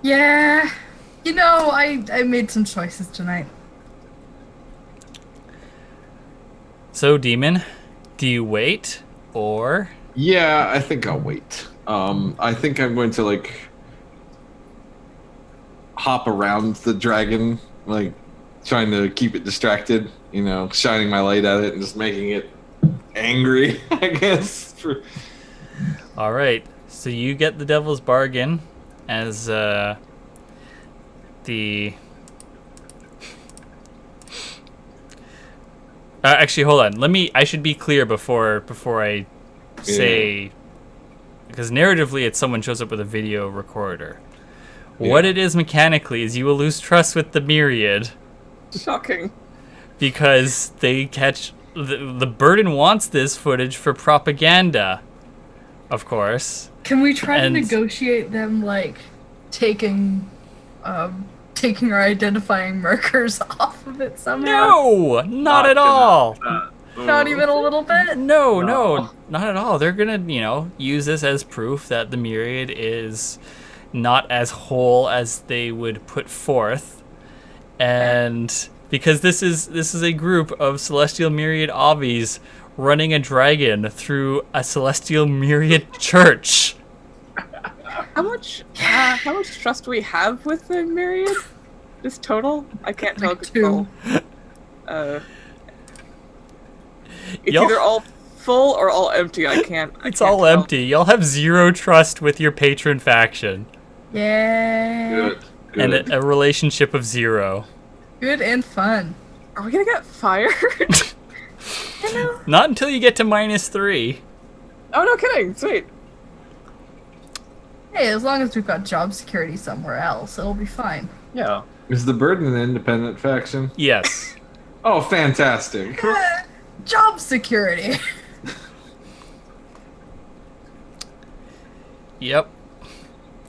Yeah. You know, I made some choices tonight. So, Demon, do you wait, or... Yeah, I think I'll wait. I think I'm going to, like, hop around the dragon, like, trying to keep it distracted, you know, shining my light at it and just making it angry, I guess. All right, so you get the devil's bargain as the... actually, hold on. I should be clear before I say... Because narratively, it's someone shows up with a video recorder. Yeah. What it is mechanically is you will lose trust with the Myriad Shocking. because they catch the Burden wants this footage for propaganda, of course. Can we try And- to negotiate them, like, taking our identifying markers off of it somehow? No, not at gonna- all. Not even a little bit? No, No. not at all. They're gonna, use this as proof that the Myriad is not as whole as they would put forth, and because this is a group of Celestial Myriad Avis running a dragon through a Celestial Myriad church. How much trust do we have with the Myriad? Just total? I can't tell. Like 'cause 2. It's Y'all- either all full or all empty. I It's can't all tell. empty. Y'all have 0 trust with your patron faction, Yeah. Good. and Good. a relationship of 0. Good and fun. Are we gonna get fired? Not until you get to -3. Oh, no kidding. Sweet. Hey, as long as we've got job security somewhere else, it'll be fine. Yeah. Is the Burden an independent faction? Yes. Oh, fantastic. Job security. Yep.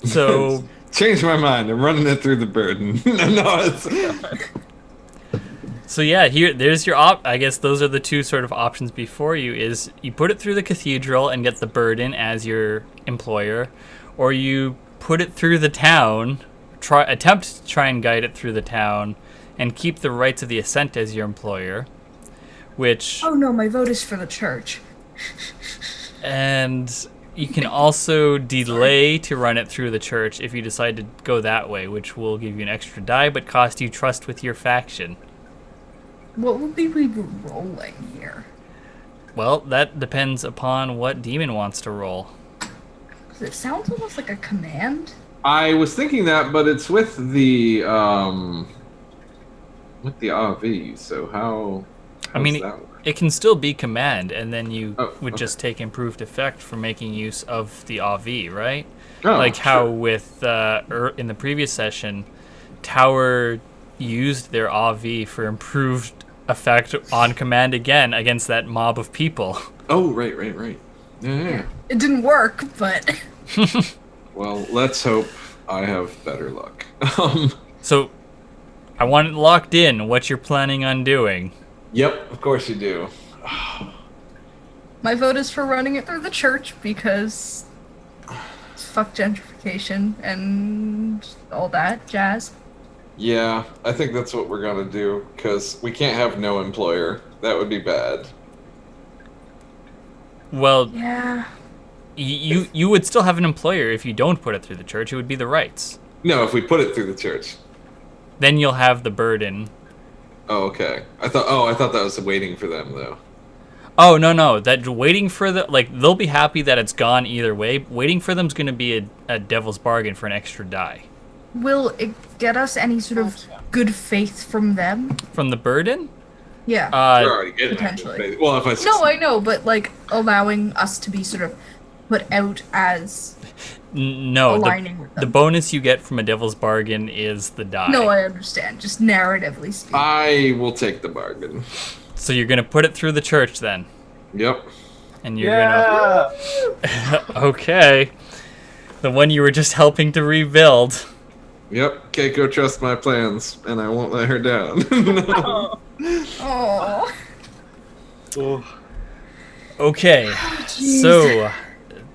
So Change my mind. I'm running it through the Burden. No, it's... So yeah, there's your I guess those are the two sort of options before you. Is you put it through the cathedral and get the Burden as your employer, or you put it through the town, attempt to try and guide it through the town, and keep the Rights of the Ascent as your employer, which Oh no, my vote is for the church. and you can also delay to run it through the church if you decide to go that way, which will give you an extra die but cost you trust with your faction. What would we be rolling here? Well, that depends upon what demon wants to roll. 'Cause it sounds almost like a command. I was thinking that, but it's with the RV. So how I mean, does that work? it can still be command, and then you Oh, would okay. just take improved effect for making use of the AV, right? Oh, Like how sure. with in the previous session, Tower used their AV for improved effect on command again against that mob of people. Oh, right. Yeah. It didn't work, but Well, let's hope I have better luck. So, I want it locked in. What you're planning on doing? Yep, of course you do. my vote is for running it through the church because fuck gentrification and all that jazz. Yeah, I think that's what we're gonna do, because we can't have no employer. That would be bad. Well, Yeah. you would still have an employer if you don't put it through the church. It would be the Rights. No, if we put it through the church. Then you'll have the Burden. Oh, okay. I thought that was waiting for them, though. Oh, no. That waiting for they'll be happy that it's gone either way. Waiting for them's going to be a devil's bargain for an extra die. Will it get us any sort of good faith from them? From the Burden? Yeah. We're already getting potentially. Well, if I No, I know, but like allowing us to be sort of put out as No, aligning with the them. bonus you get from a devil's bargain is the die. No, I understand. Just narratively speaking. I will take the bargain. So you're going to put it through the church then. Yep. And you're going to... Okay. The one you were just helping to rebuild. Yep. Keiko trusts my plans, and I won't let her down. Oh. Okay, so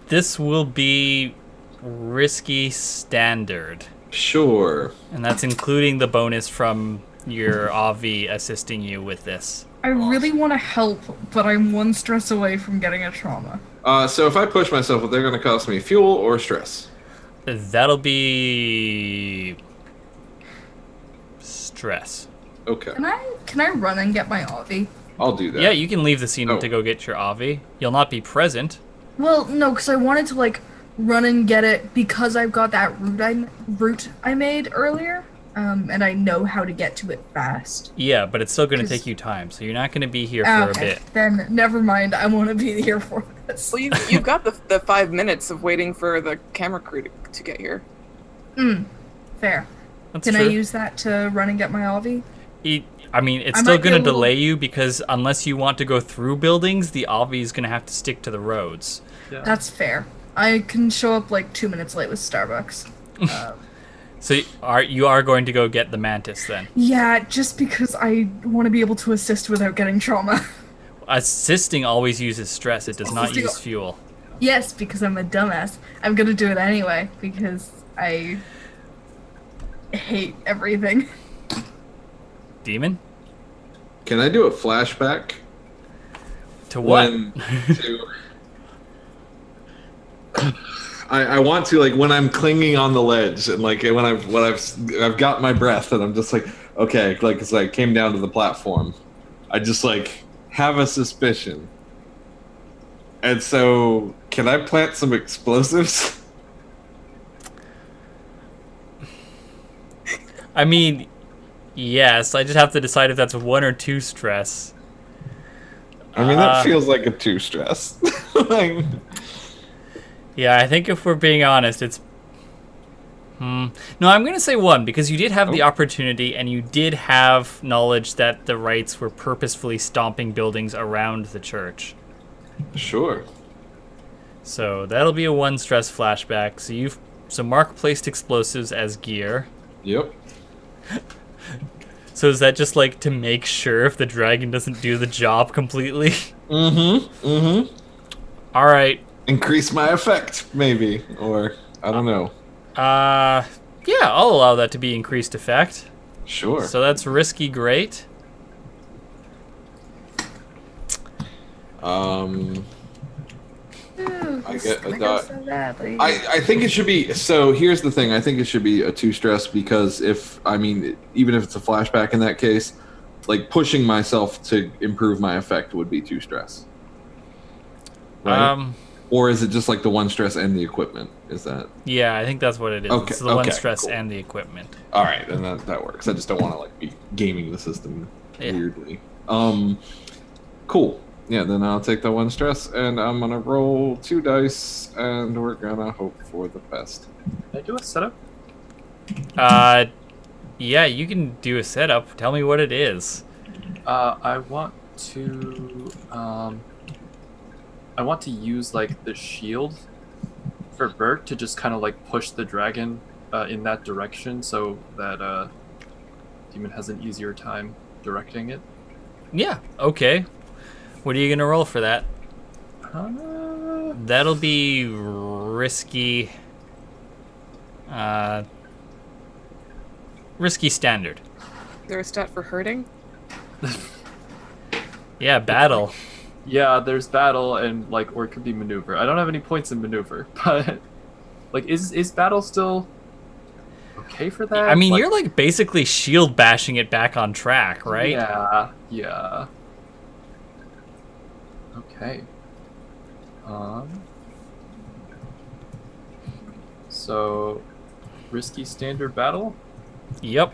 this will be risky standard, Sure. and that's including the bonus from your AV assisting you with this. I really want to help, but I'm one stress away from getting a trauma. So if I push myself, they're going to cost me fuel or stress. That'll be stress. Okay. Can I run and get my Avi? I'll do that. Yeah, you can leave the scene Oh. to go get your AV. You'll not be present. Well, no, because I wanted to like run and get it because I've got that route I made earlier, and I know how to get to it fast. Yeah, but it's still going to Just- take you time, so you're not going to be here for a bit. Then never mind. I want to be here for this. Well, you've got the 5 minutes of waiting for the camera crew to get here. Fair. That's Can true. I use that to run and get my Avi? I mean, it's I still might be going a to little- delay you because unless you want to go through buildings, the obby is going to have to stick to the roads. Yeah. That's fair. I can show up like 2 minutes late with Starbucks. So you are going to go get the mantis then. Yeah, just because I want to be able to assist without getting trauma. Assisting always uses stress. It does not Assisting- use fuel. Yes, because I'm a dumbass. I'm gonna do it anyway because I hate everything. Demon? Can I do a flashback? To what? I want to, like, when I'm clinging on the ledge and like when I've got my breath and I'm just like, okay, like as I came down to the platform, I just like have a suspicion. And so, can I plant some explosives? I mean, yes. I just have to decide if that's 1 or 2 stress. I mean, that feels like a 2 stress. Like, Yeah, I think if we're being honest, it's... No, I'm going to say 1, because you did have the opportunity, and you did have knowledge that the Rites were purposefully stomping buildings around the church. sure. So that'll be a 1 stress flashback. So Mark placed explosives as gear. Yep. So is that just like to make sure if the dragon doesn't do the job completely? Mm-hmm. All right. Increase my effect, maybe, or I don't know. Yeah, I'll allow that to be increased effect. Sure. So that's risky great. I get a dot. So badly. I think it should be. So here's the thing. I think it should be a 2 stress because even if it's a flashback in that case, like pushing myself to improve my effect would be 2 stress. Right? Or is it just like the 1 stress and the equipment? Is that? Yeah, I think that's what it is. Okay, It's the 1 okay, stress cool. and the equipment. All right, then that works. I just don't want to like be gaming the system Yeah. weirdly. Cool. Yeah, then I'll take the 1 stress and I'm gonna roll 2 dice and we're gonna hope for the best. Can I do a setup? Yeah, you can do a setup. Tell me what it is. I want to use like the shield for Bert to just kind of like push the dragon in that direction so that Demon has an easier time directing it. Yeah, okay. What are you going to roll for that? That'll be risky. Risky standard. Is there a stat for hurting? Yeah, battle. Yeah, there's battle and like, or it could be maneuver. I don't have any points in maneuver, but like, is battle still okay for that? I mean, Like, you're like basically shield bashing it back on track, right? Yeah. Okay. So, risky standard battle. Yep.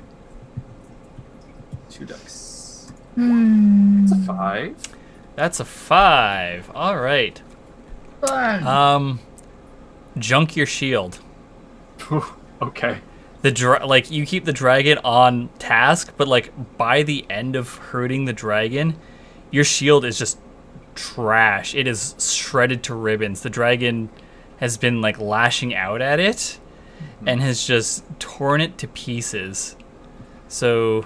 2 dice. Hmm. It's a 5. That's a 5. All right. Fun. Junk your shield. Okay. Like you keep the dragon on task, but like by the end of hurting the dragon, your shield is just trash. It is shredded to ribbons. The dragon has been like lashing out at it and has just torn it to pieces. So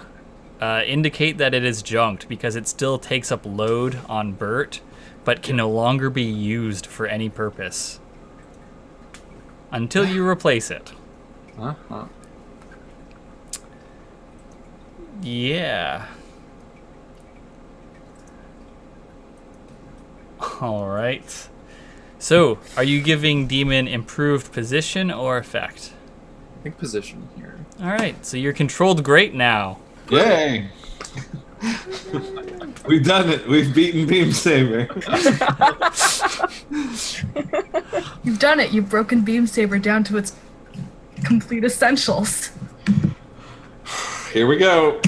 indicate that it is junked because it still takes up load on Bert, but can no longer be used for any purpose until you replace it. Uh-huh. Yeah. All right. So, are you giving Demon improved position or effect? I think position here. All right. So you're controlled great now. Yay! We've done it. We've beaten Beam Saber. You've done it. You've broken Beam Saber down to its complete essentials. Here we go.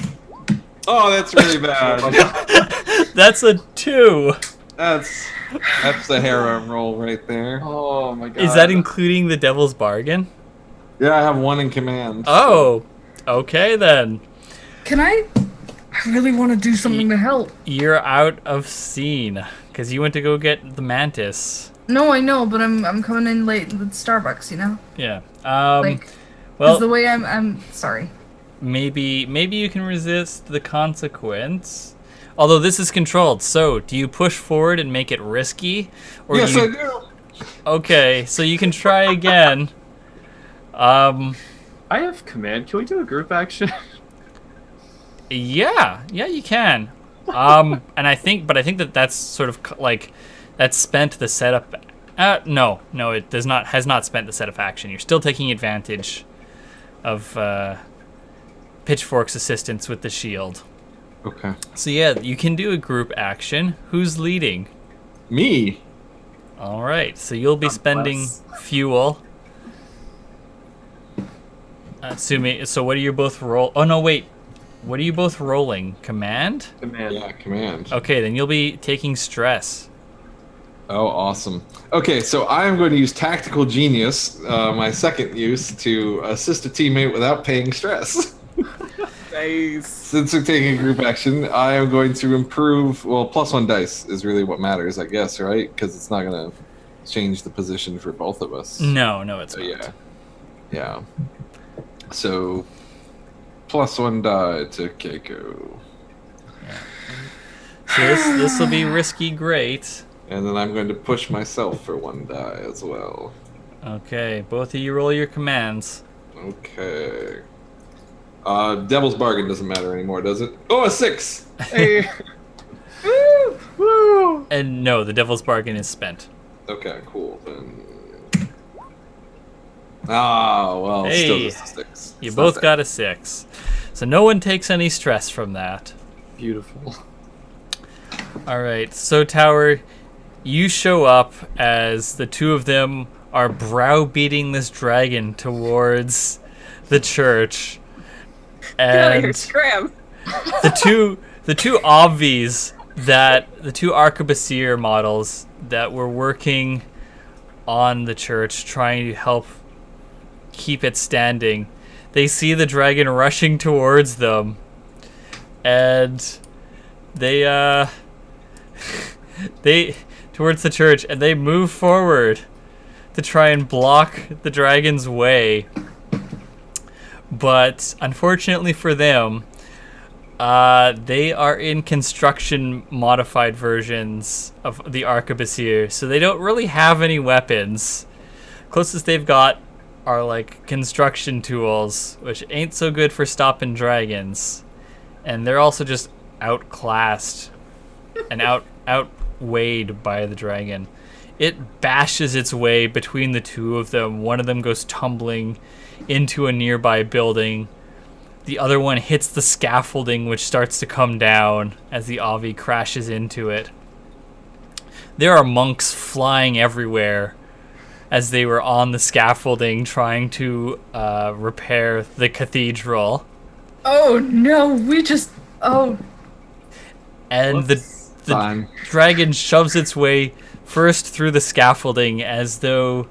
Oh, that's really bad. That's a 2. That's the harem roll right there. Oh my god. Is that including the Devil's Bargain? Yeah, I have 1 in command. Oh, okay then. Can I I really want to do something to help. You're out of scene because you went to go get the mantis. No, I know, but I'm coming in late with Starbucks, you know? Yeah. Like, Well, the way I'm sorry. maybe you can resist the consequence. Although this is controlled, so do you push forward and make it risky, or Yes, do I you... do. Okay, so you can try again. I have command. Can we do a group action? Yeah, you can. And I think that's sort of like that's spent the setup. No, it does not has not spent the setup action. You're still taking advantage of Pitchfork's assistance with the shield. Okay. So yeah, you can do a group action. Who's leading? Me. All right, so you'll be spending fuel. Assuming. So what are you both roll? Oh no, wait. What are you both rolling? Command? Command. Yeah, command. Okay, then you'll be taking stress. Oh, awesome. Okay, so I am going to use Tactical Genius, my second use, to assist a teammate without paying stress. Nice. Since we're taking group action, I am going to improve. Well, +1 dice is really what matters, I guess, right? Because it's not going to change the position for both of us. No, it's So, not. yeah. So, +1 die to Keiko. So this will be risky great. And then I'm going to push myself for 1 die as well. Okay, both of you roll your commands. Okay. Devil's Bargain doesn't matter anymore, does it? Oh, a 6! Hey. Woo! Woo! And no, the devil's bargain is spent. Okay, cool. Then. Well, still Hey, just a 6. You It's both not got a 6. So no one takes any stress from that. Beautiful. Alright, so Tower, you show up as the two of them are browbeating this dragon towards the church. Get out of here, And scram! the two obvies the two arquebusier models that were working on the church trying to help keep it standing, they see the dragon rushing towards them, and they towards the church, and they move forward to try and block the dragon's way. But unfortunately for them, they are in construction modified versions of the arquebusier, so they don't really have any weapons. Closest they've got are like construction tools, which ain't so good for stopping dragons. And they're also just outclassed and outweighed by the dragon. It bashes its way between the two of them. One of them goes tumbling into a nearby building. The other one hits the scaffolding, which starts to come down as the Avi crashes into it. There are monks flying everywhere as they were on the scaffolding trying to repair the cathedral. Oh no, And the Fine. dragon shoves its way first through the scaffolding as though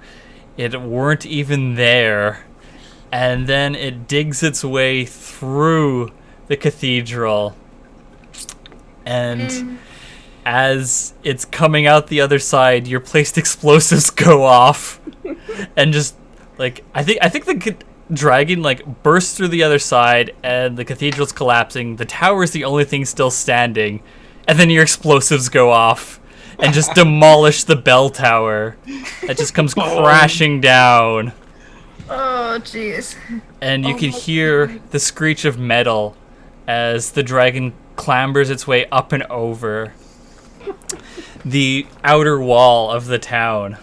it weren't even there. And then it digs its way through the cathedral. And as it's coming out the other side, your placed explosives go off. And just, like, I think the dragon, like, bursts through the other side, and the cathedral's collapsing. The tower's the only thing still standing. And then your explosives go off and just demolish the bell tower. It just comes crashing down. Oh jeez. And you can hear the screech of metal as the dragon clambers its way up and over the outer wall of the town.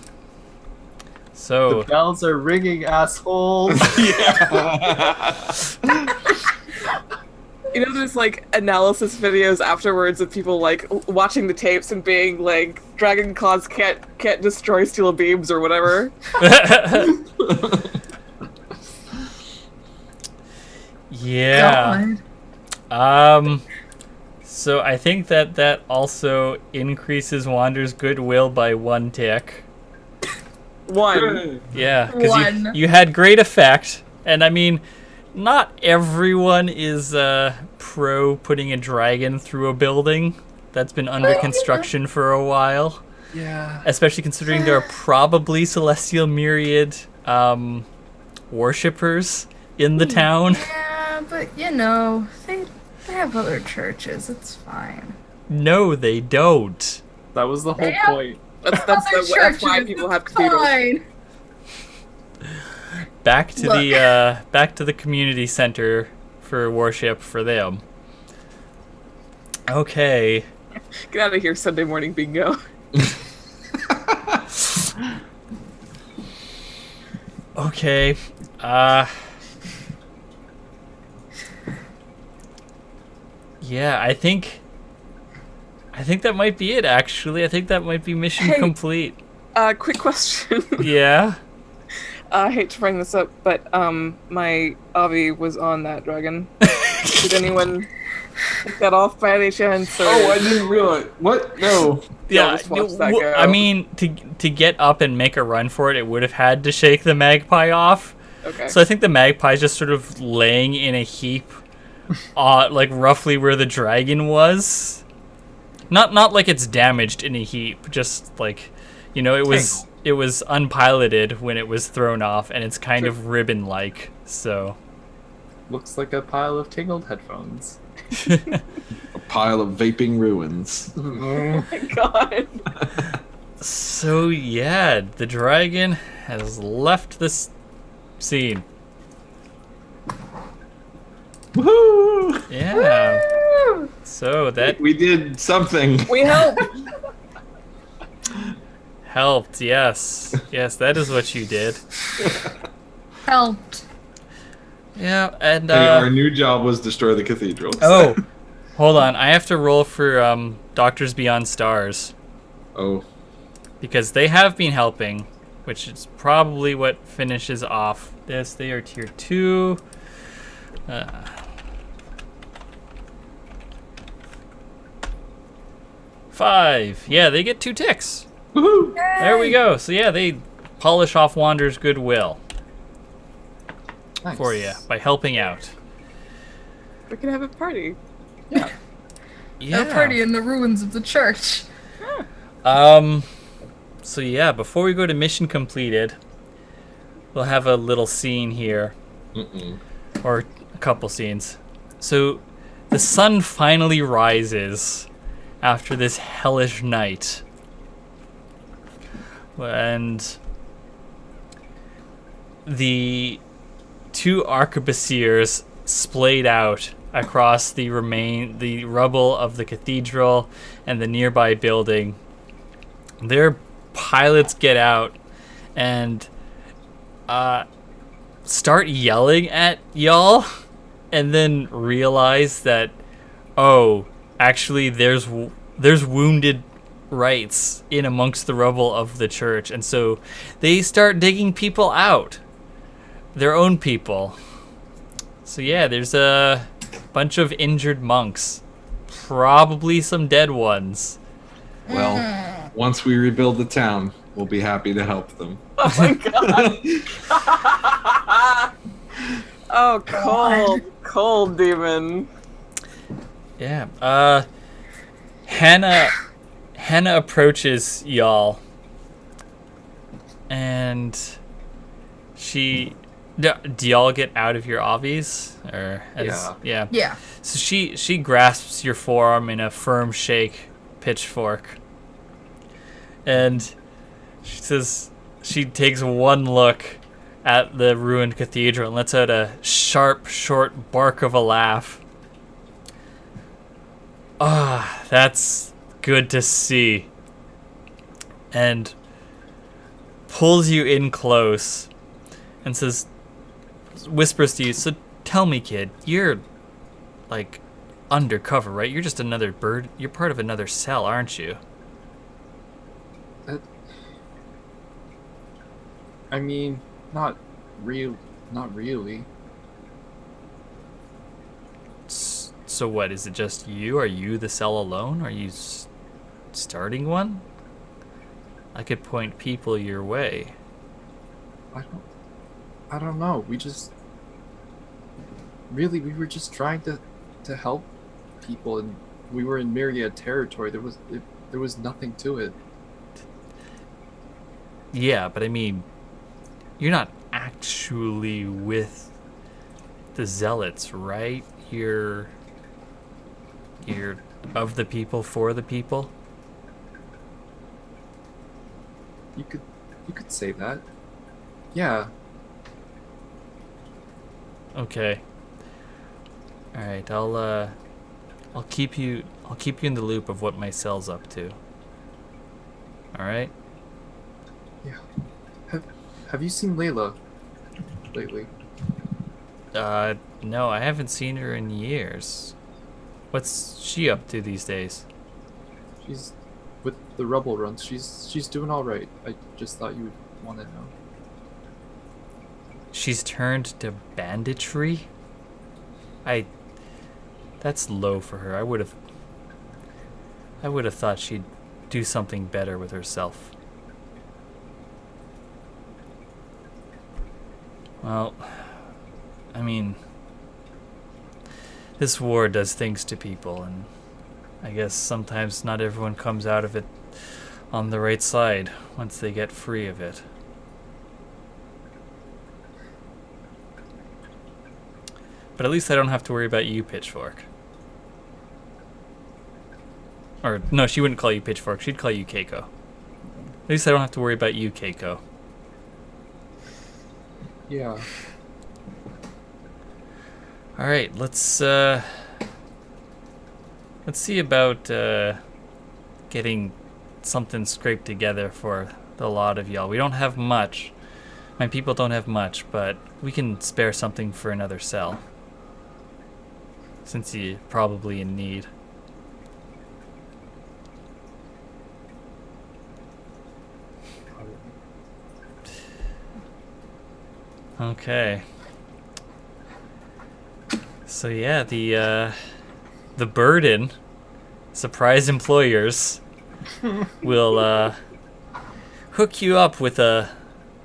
So The bells are ringing, assholes. You know, there's like analysis videos afterwards of people like watching the tapes and being like, "Dragon claws can't destroy steel beams" or whatever. yeah. God. So I think that also increases Wander's goodwill by 1 tick. 1. Yeah, because you 1. had great effect, and I mean, not everyone is pro putting a dragon through a building that's been under construction for a while. Yeah. Especially considering there are probably Celestial Myriad worshippers in the town. Yeah, but you know, they have other churches. It's fine. No, they don't. That was the whole Yeah. point. That's why people have cathedrals. Fine. Back to Look. back to the community center for worship for them. Okay. Get out of here, Sunday morning bingo. Okay. Yeah, I think that might be it, actually. I think that might be mission Hey. complete. Quick question. Yeah? I hate to bring this up, but my Avi was on that dragon. Did anyone take that off by any chance? Or... Oh, I didn't realize. What? No. Yeah, just watch that go. I mean, to get up and make a run for it would have had to shake the magpie off. Okay. So I think the magpie's just sort of laying in a heap, like roughly where the dragon was. Not like it's damaged in a heap, just like, you know, it was unpiloted when it was thrown off, and it's kind of ribbon-like. So Looks like a pile of tangled headphones. A pile of vaping ruins. Oh my god. so yeah, the dragon has left this scene. Woohoo! Yeah. So that We did something. We help. helped. Yes. Yes, that is what you did. Helped. Yeah, and Hey, our new job was destroy the cathedral. oh, hold on. I have to roll for Doctors Beyond Stars Oh. because they have been helping, which is probably what finishes off this. They are tier 2. 5. Yeah, they get 2 ticks. Woohoo! There we go. So yeah, they polish off Wander's goodwill Nice. for you by helping out. We could have a party. Yeah. A party in the ruins of the church. So yeah, before we go to mission completed, we'll have a little scene here, or a couple scenes. So the sun finally rises after this hellish night, and the 2 arquebusiers splayed out across the rubble of the cathedral and the nearby building. Their pilots get out and start yelling at y'all, and then realize that, oh, actually there's wounded rights in amongst the rubble of the church, and so they start digging people out, their own people. So yeah, there's a bunch of injured monks, probably some dead ones. Well, once we rebuild the town, we'll be happy to help them. Oh my god. Oh, cold demon. Yeah. Hannah approaches y'all, and do y'all get out of your obvies? Or yeah. Yeah. So she grasps your forearm in a firm shake, pitchfork, and she says, she takes one look at the ruined cathedral and lets out a sharp, short bark of a laugh. Ah, that's good to see. And pulls you in close and whispers to you, so tell me, kid, you're like undercover, right? You're just another bird. You're part of another cell, aren't you? I mean, not really. So what, is it just you? Are you the cell alone? Are you starting one? I could point people your way. I don't know. We were just trying to to help people, and we were in Myriad territory. There was nothing to it. Yeah, but I mean, you're not actually with the Zealots, right? You're of the people, for the people. You could say that. Yeah. Okay. All right, I'll keep you in the loop of what my cell's up to. All right? Yeah. Have you seen Layla lately? No, I haven't seen her in years. What's she up to these days? She's with the rebel runs. She's doing all right. I just thought you would want to know. She's turned to banditry? That's low for her. I would have thought she'd do something better with herself. Well, I mean, this war does things to people, and I guess sometimes not everyone comes out of it on the right side once they get free of it. But at least I don't have to worry about you, Pitchfork. Or, no, she wouldn't call you Pitchfork. She'd call you Keiko. At least I don't have to worry about you, Keiko. Yeah. All right, let's see about getting something scraped together for the lot of y'all. We don't have much. My people don't have much, but we can spare something for another cell. Since you're probably in need. Okay. So yeah, the burden, surprise employers, will hook you up with a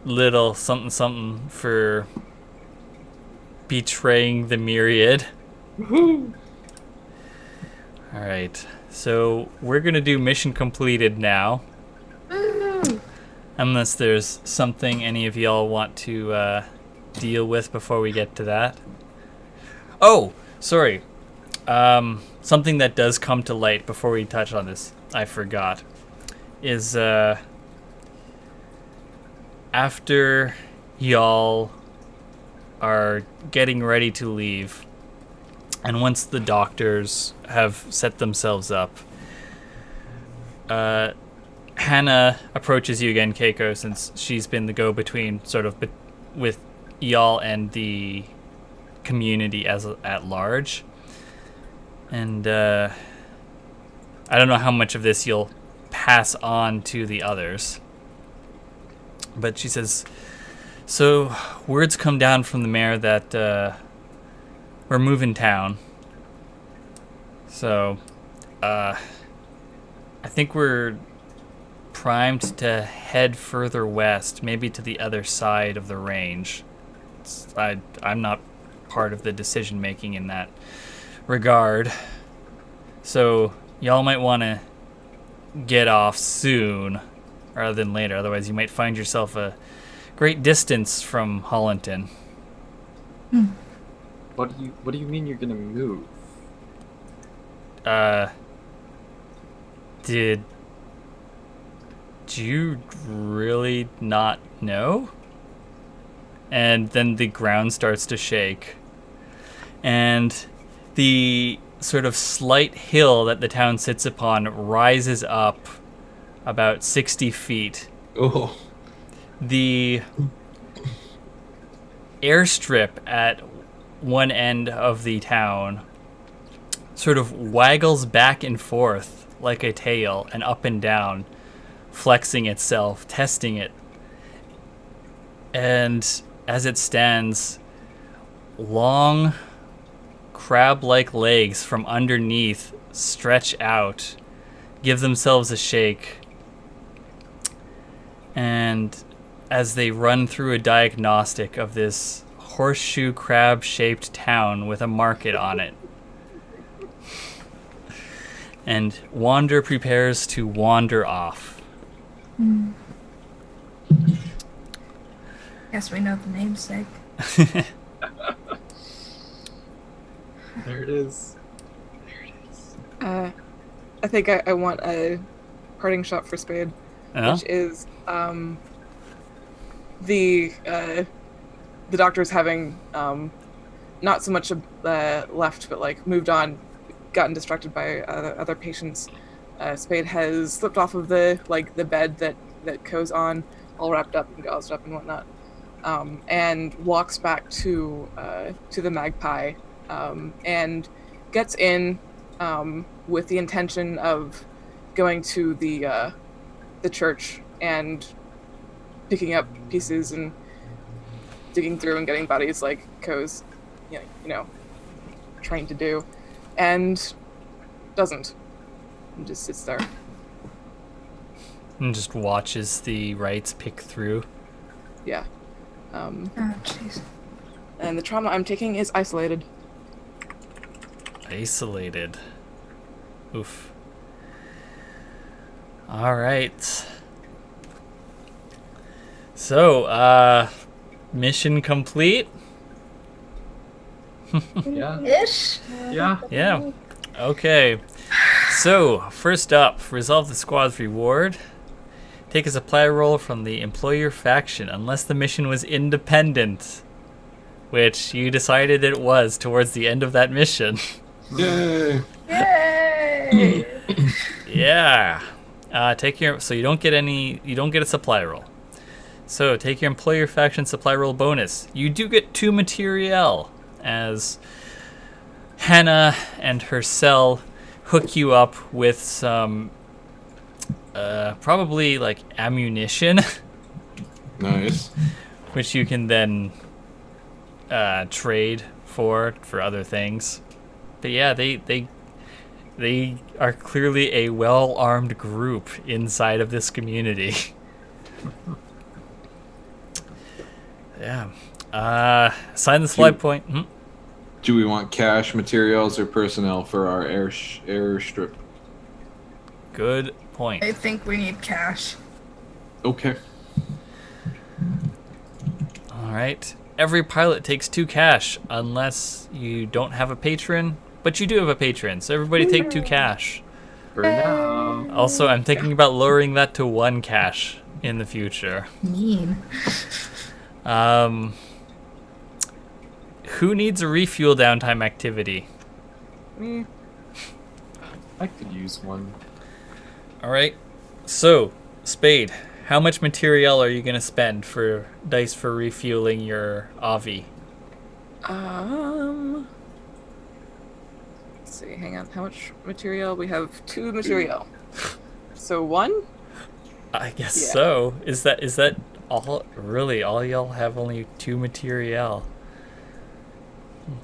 little something something for betraying the Myriad. Woohoo! Alright, so we're gonna do mission completed now. Unless there's something any of y'all want to deal with before we get to that. Oh, sorry. Something that does come to light before we touch on this, I forgot, is after y'all are getting ready to leave, and once the doctors have set themselves up, Hannah approaches you again, Keiko, since she's been the go-between sort of with y'all and the community at large. And I don't know how much of this you'll pass on to the others. But she says, so words come down from the mayor that we're moving town. So I think we're primed to head further west, maybe to the other side of the range. I'm not part of the decision making in that regard, so y'all might want to get off soon rather than later, otherwise you might find yourself a great distance from Hollinton. What do you mean you're gonna move? Did you really not know? And then the ground starts to shake. And the sort of slight hill that the town sits upon rises up about 60 feet. Oh. The airstrip at one end of the town sort of waggles back and forth like a tail and up and down, flexing itself, testing it. And as it stands, long crab-like legs from underneath stretch out, give themselves a shake, and as they run through a diagnostic of this horseshoe crab-shaped town with a market on it, And Wander prepares to wander off. Guess we know the namesake. There it is. I think I want a parting shot for Spade, Yeah? which is the doctors having not so much left, but like moved on, gotten distracted by other patients. Spade has slipped off of the bed that Ko's on, all wrapped up and gauzed up and whatnot, and walks back to the Magpie, and gets in with the intention of going to the church and picking up pieces and digging through and getting bodies like Ko's, trained to do, and doesn't, and just sits there. And just watches the rites pick through. Yeah. Oh, jeez. And the trauma I'm taking is isolated. Isolated. Oof. Alright. So, mission complete? Yeah. Ish. Yeah. Yeah. Okay. So, first up, resolve the squad's reward. Take a supply roll from the employer faction unless the mission was independent. Which you decided it was towards the end of that mission. Yay! Yay! Yeah. So you don't get a supply roll. So take your employer faction supply roll bonus. You do get 2 materiel as Hannah and her cell hook you up with some probably like ammunition, Nice. which you can then trade for other things. But yeah, they are clearly a well-armed group inside of this community. Yeah. Sign the slide point. Do we want cash, materials, or personnel for our airstrip? Good point. I think we need cash. Okay. All right. Every pilot takes 2 cash unless you don't have a patron, but you do have a patron, so everybody take 2 cash. For now. Also, I'm thinking about lowering that to 1 cash in the future. Mean. Who needs a refuel downtime activity? Me. I could use one. All right. So, Spade, how much material are you going to spend for dice for refueling your Avi? Let's see, hang on. How much material? We have 2 material. So 1? I guess Yeah. so. Is that all? Really, all y'all have only 2 material.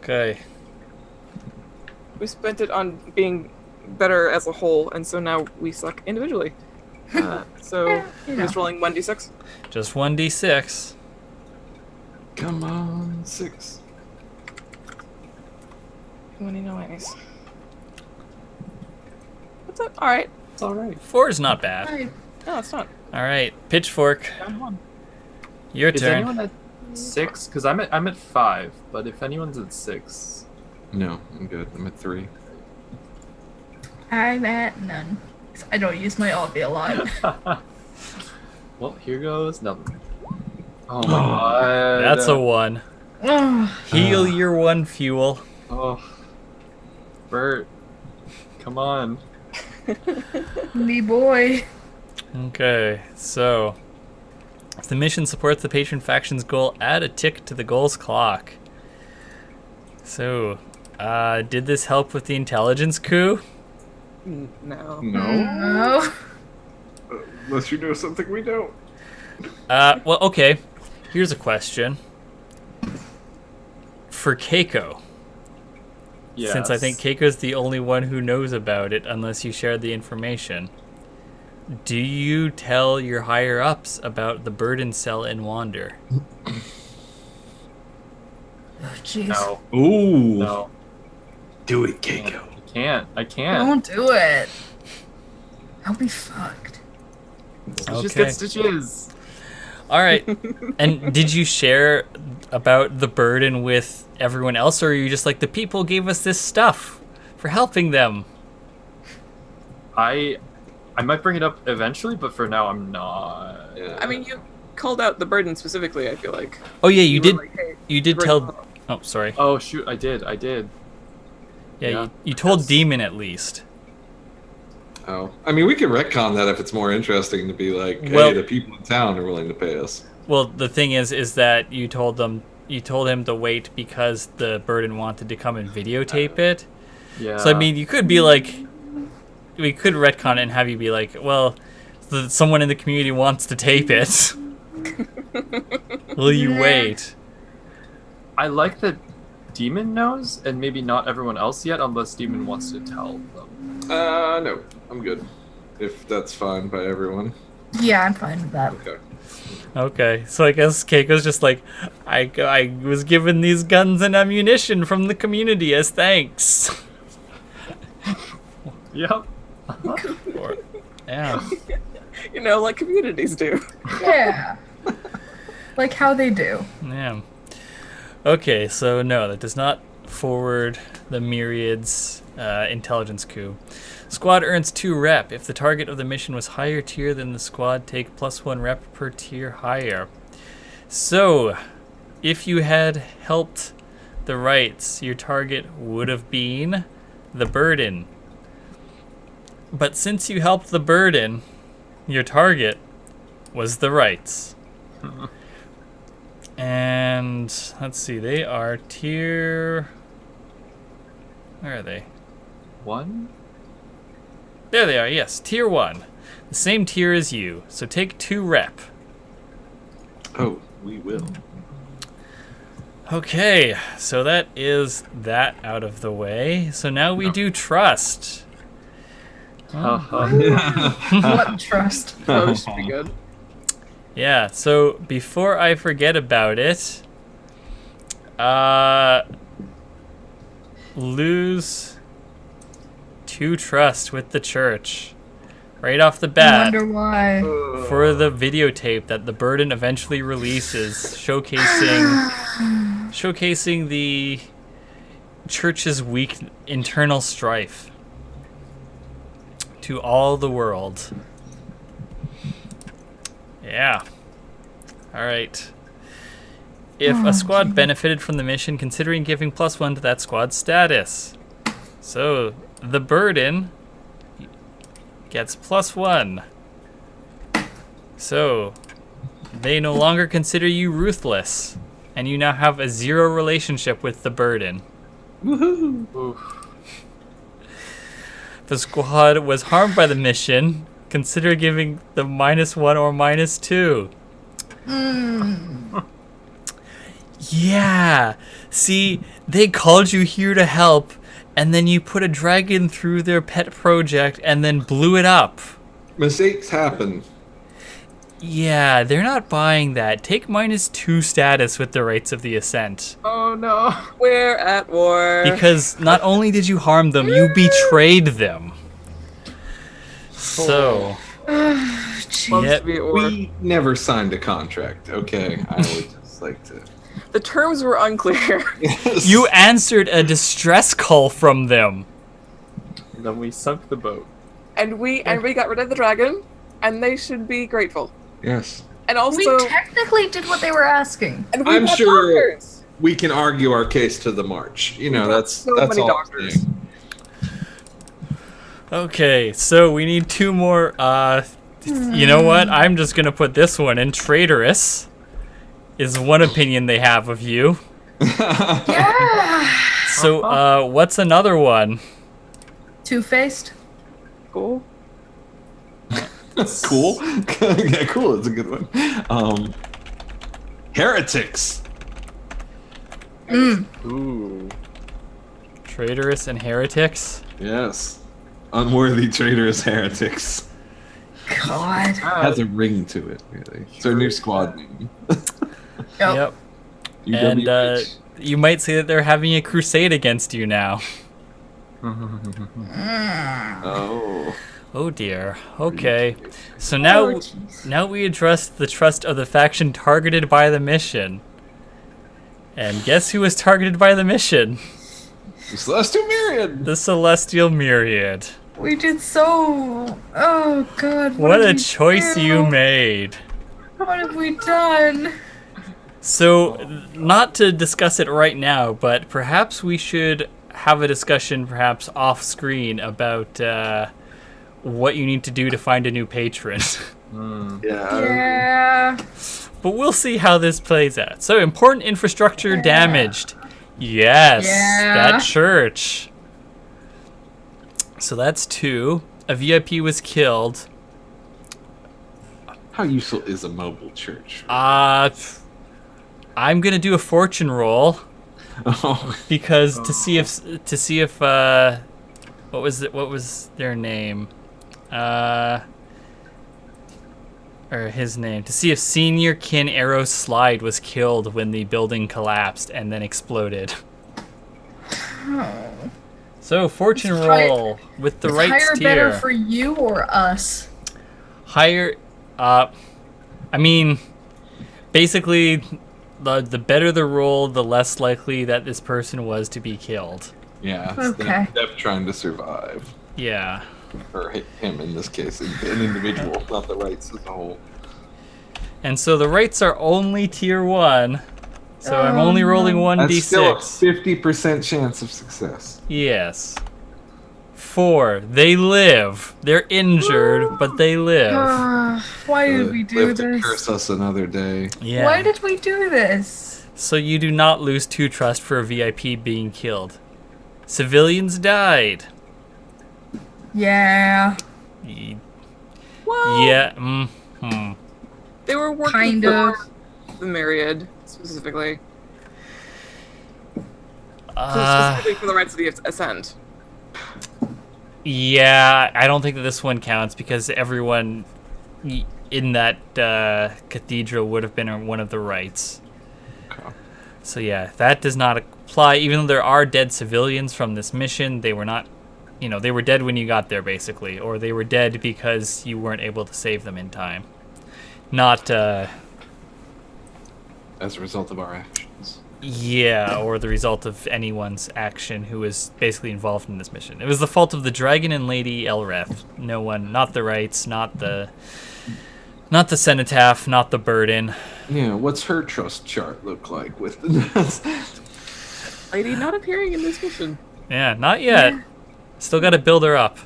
Okay. We spent it on being better as a whole, and so now we suck individually. So Yeah, you I'm just know. rolling 1d6. Just 1d6. Come on, 6. 29. What's up? All right. It's alright. 4 is not bad. Hi. No, it's not. All right, Pitchfork, Down 1. your Is turn. anyone at 6? Because I'm at 5, but if anyone's at 6. No, I'm good. I'm at 3. I'm at none. I don't use my Obby a lot. Well, here goes nothing. Oh my god. That's a 1. Oh, Heal your 1 fuel. Oh. Bert. Come on. me boy. Okay, so if the mission supports the patron faction's goal, add a tick to the goal's clock. So, did this help with the intelligence coup? No. No. Unless you know something we don't. Well, okay. Here's a question. For Keiko, Yes. since I think Keiko's the only one who knows about it, unless you shared the information, do you tell your higher-ups about the burden cell in Wander? Oh, jeez. No. Ooh. No. Do it, Keiko. can't. I can't. Don't do it. I'll be fucked. You just Okay. get stitches. All right. And did you share about the burden with everyone else, or are you just like, the people gave us this stuff for helping them? I might bring it up eventually, but for now I'm not. Yeah. I mean, you called out the burden specifically, I feel like. Oh yeah, you were did. like, hey, You did bring tell. it up. Oh, sorry. Oh shoot, I did. Yeah, yeah. you told Yes. Demon at least. Oh, I mean, we could retcon that if it's more interesting to be like, hey, Well- the people in town are willing to pay us. Well, the thing is that you told him to wait because the burden wanted to come and videotape it. Yeah. So I mean, you could be like, we could retcon it and have you be like, well, someone in the community wants to tape it. Will you wait? I like that Demon knows, and maybe not everyone else yet, unless Demon wants to tell them. No, I'm good. If that's fine by everyone. Yeah, I'm fine with that. Okay. Okay, so I guess Keiko's just like, I was given these guns and ammunition from the community as thanks. Yep. Yeah. You know, like communities do. Yeah. Like how they do. Yeah. Okay, so no, that does not forward the Myriad's intelligence coup. Squad earns 2 rep. If the target of the mission was higher tier than the squad, take +1 rep per tier higher. So, if you had helped the rights, your target would have been the burden. But since you helped the burden, your target was the rights. And let's see, they are tier. Where are they? 1? There they are, yes, tier 1. The same tier as you, so take 2 rep. Oh, we will. Okay, so that is that out of the way. So now we do trust. What trust? Oh, should be good. Yeah, so before I forget about it, lose 2 trust with the church. Right off the I bat. wonder why. For the videotape that the burden eventually releases, showcasing the church's weak internal strife to all the world. Yeah. All right. If a squad benefited from the mission, considering giving +1 to that squad's status. So the burden gets +1. So they no longer consider you ruthless, and you now have a 0 relationship with the burden. Oof. The squad was harmed by the mission. Consider giving the -1 or -2. Yeah. See, they called you here to help, and then you put a dragon through their pet project and then blew it up. Mistakes happen. Yeah, they're not buying that. Take -2 status with the Rights of the Ascent. Oh no. We're at war. Because not only did you harm them, you betrayed them. So, Loves yeah, to be at war. We never signed a contract, okay? I would just like to. The terms were unclear. you answered a distress call from them. And then we sunk the boat. and we got rid of the dragon, and they should be grateful. Yes. And also, We technically did what they were asking. and we I'm got sure- doctors. We can argue our case to the march. You know, We got that's so that's many all. doctors. I'm saying. Okay, so we need 2 more. You know what? I'm just gonna put this one in. Traitorous is one opinion they have of you. Yeah. So, what's another one? Two-faced. Cool. Cool. Yeah, cool. It's a good one. Heretics. Ooh. Traitorous and heretics. Yes. Unworthy traitorous heretics. God. Has a ring to it, really. It's our new squad name. Yep. And UWH. you might say that they're having a crusade against you now. Oh. Oh dear. Okay. So now, jeez. now we address the trust of the faction targeted by the mission. And guess who was targeted by the mission? The Celestial Myriad! The Celestial Myriad. We did so. Oh God. What did a we choice do? you made. What have we done? So, not to discuss it right now, but perhaps we should have a discussion, perhaps off screen, about what you need to do to find a new patron. Yeah. Yeah. But we'll see how this plays out. So, important infrastructure damaged. Yes, Yeah. that church. So that's 2. A VIP was killed. How useful is a mobile church? I'm gonna do a fortune roll Oh, because to see if what was their name? Or his name, to see if Senior Kin Arrow Slide was killed when the building collapsed and then exploded. Oh. So, fortune Is high- roll with the Is right higher tier. better for you or us? Higher, I mean, basically, the better the roll, the less likely that this person was to be killed. yeah. It's Okay. them trying to survive. Yeah. Or him in this case, an individual, not the rights as a whole. And so the rights are only tier 1. So I'm Oh, only rolling no. 1d6. That's still a 50% chance of success. Yes. 4. They live. They're injured, but they live. Why did we do Live to this? curse us another day. Yeah. Why did we do this? So you do not lose 2 trust for a VIP being killed. Civilians died. Yeah. Y- Well, Yeah. Mm-hmm. they were working Kind for of. the Myriad specifically. Uh, Specifically for the Rights of the Ascent. yeah, I don't think that this one counts because everyone in that cathedral would have been one of the rights. Okay. So yeah, that does not apply. Even though there are dead civilians from this mission, they were not, they were dead when you got there, basically, or they were dead because you weren't able to save them in time. Not, As a result of our actions. yeah, or the result of anyone's action who was basically involved in this mission. It was the fault of the dragon and Lady Elreth. No one, not the rights, not the Cenotaph, not the burden. Yeah, what's her trust chart look like with the Lady not appearing in this mission. Yeah, not yet. Still got to build her up.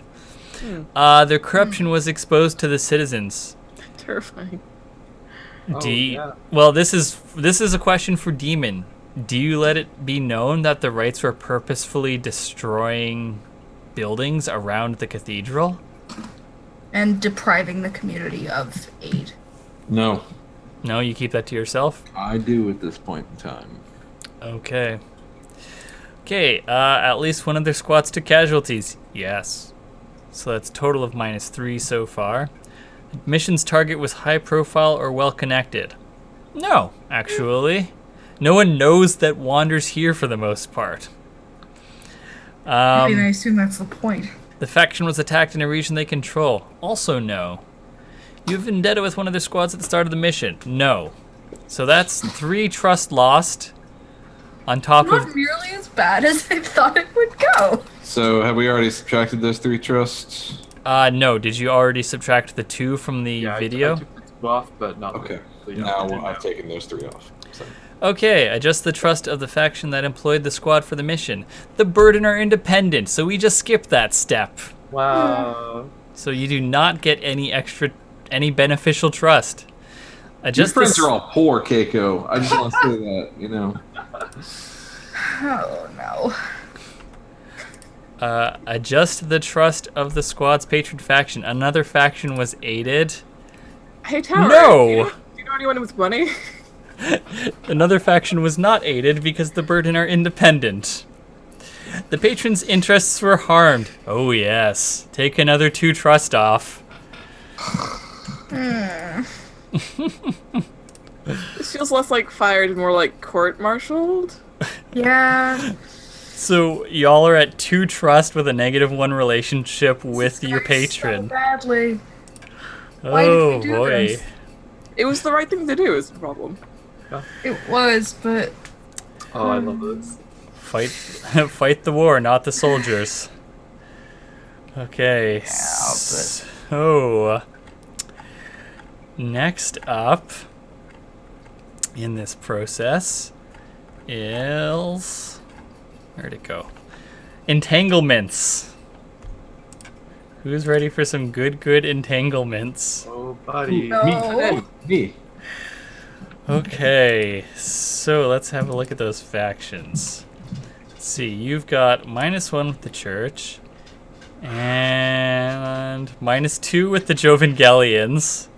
Their corruption was exposed to the citizens. Terrifying. Well, this is a question for Demon. Do you let it be known that the rights were purposefully destroying buildings around the cathedral? And depriving the community of aid. No, No, you keep that to yourself? I do at this point in time. Okay. Okay, at least one of their squads took casualties. Yes. So that's a total of -3 so far. Mission's target was high profile or well connected. No, actually. No one knows that Wander's here for the most part. I mean, I assume that's the point. The faction was attacked in a region they control. Also no. You have vendetta with one of their squads at the start of the mission. No. So that's 3 trust lost. On top Not of... nearly as bad as I thought it would go. So have we already subtracted those 3 trusts? No, did you already subtract the 2 from the Yeah, video? I took the 2 off, but not Okay. the Now other I've taken those 3 off. So. Okay, adjust the trust of the faction that employed the squad for the mission. The burden are independent, so we just skipped that step. Wow. So you do not get any beneficial trust. Your Adjust friends the, are all poor, Keiko. I just want to say that, Oh no. adjust the trust of the squad's patron faction. Another faction was aided. Hey, Tower. No! Do you know anyone with money? Another faction was not aided because the burden are independent. The patrons' interests were harmed. Oh yes. Take another 2 trust off. This feels less like fired and more like court-martialed. Yeah. So y'all are at 2 trust with a -1 relationship with your So patron. badly. Why did Oh we do boy. this? It was the right thing to do. Is the problem. It was, but Oh, I love this. Fight fight the war, not the soldiers. Okay. So next up in this process is, where'd it go? Entanglements. Who's ready for some good entanglements? Oh, buddy. no. Me. Okay, so let's have a look at those factions. Let's see, you've got -1 with the church, and -2 with the Jovangelians.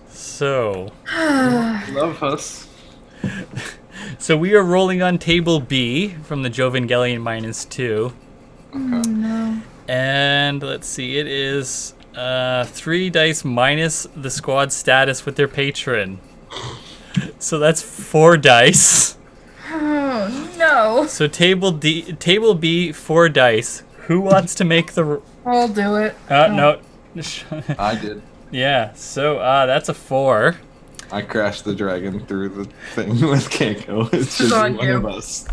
So, Love us. so we are rolling on table B from the Jovangelian -2. No. And let's see, it is 3 dice minus the squad status with their patron. So that's 4 dice. Oh no. So table B, 4 dice. Who wants to make the? I'll do it. No. I did. Yeah. So that's a 4. I crashed the dragon through the thing with Keiko. It's just on one you. of us.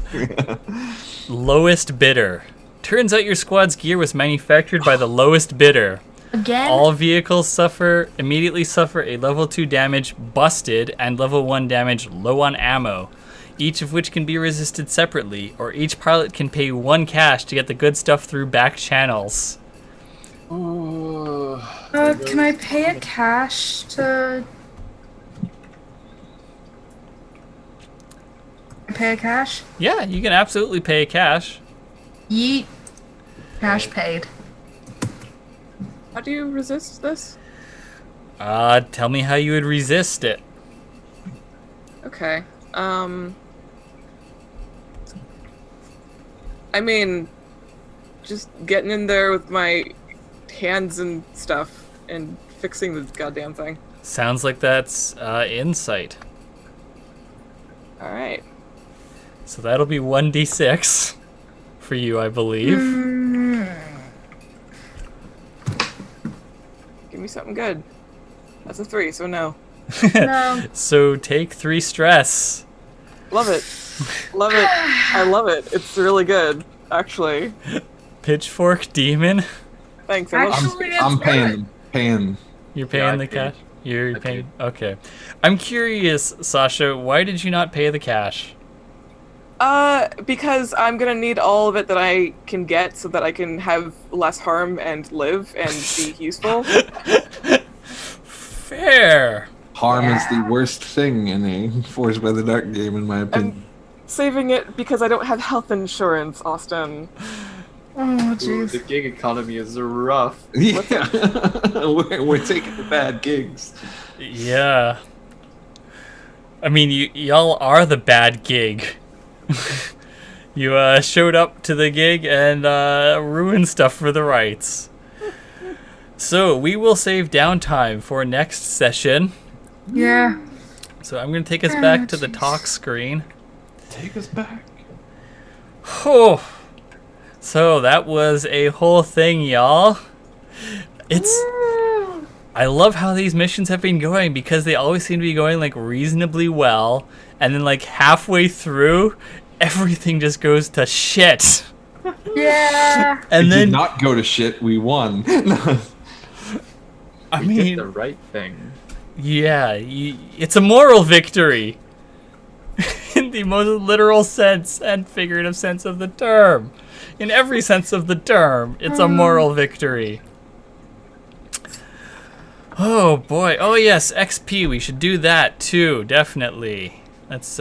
Lowest bidder. Turns out your squad's gear was manufactured by the lowest bidder. Again? All vehicles immediately suffer a level 2 damage busted and level 1 damage low on ammo, each of which can be resisted separately, or each pilot can pay 1 cash to get the good stuff through back channels. Oh, Can I pay a cash to... Pay a cash? Yeah, you can absolutely pay cash. Yeet. Cash paid. How do you resist this? Tell me how you would resist it. Okay. I mean, just getting in there with my hands and stuff and fixing the goddamn thing. Sounds like that's insight. All right. So that'll be 1d6 for you, I believe. Give me something good. That's a 3, so no. No. So take 3 stress. Love it. Love it. I love it. It's really good, actually. Pitchfork demon. Thanks. I love Actually, it's I'm good. paying. You're Yeah, paying I the paid. cash? You're I paying? Okay. I'm curious, Sasha, why did you not pay the cash? because I'm gonna need all of it that I can get so that I can have less harm and live and be useful. Fair. Harm is the worst thing in a Forged by the Dark game, in my opinion. Saving it because I don't have health insurance, Austin. Oh, Ooh, jeez. the gig economy is rough. Yeah, we're taking the bad gigs. Yeah. I mean, y'all are the bad gig. You showed up to the gig and ruined stuff for the rights. So we will save downtime for next session. Yeah. So I'm going to take us back to the jeez. talk screen. Take us back. Oh. So that was a whole thing, y'all. I love how these missions have been going because they always seem to be going like reasonably well, and then like halfway through, everything just goes to shit. Yeah. And It then did not go to shit. We won. I We mean, did the right thing. yeah, it's a moral victory in the most literal sense and figurative sense of the term. In every sense of the term, it's a moral victory. Oh boy. Oh yes, XP. We should do that too, definitely. Let's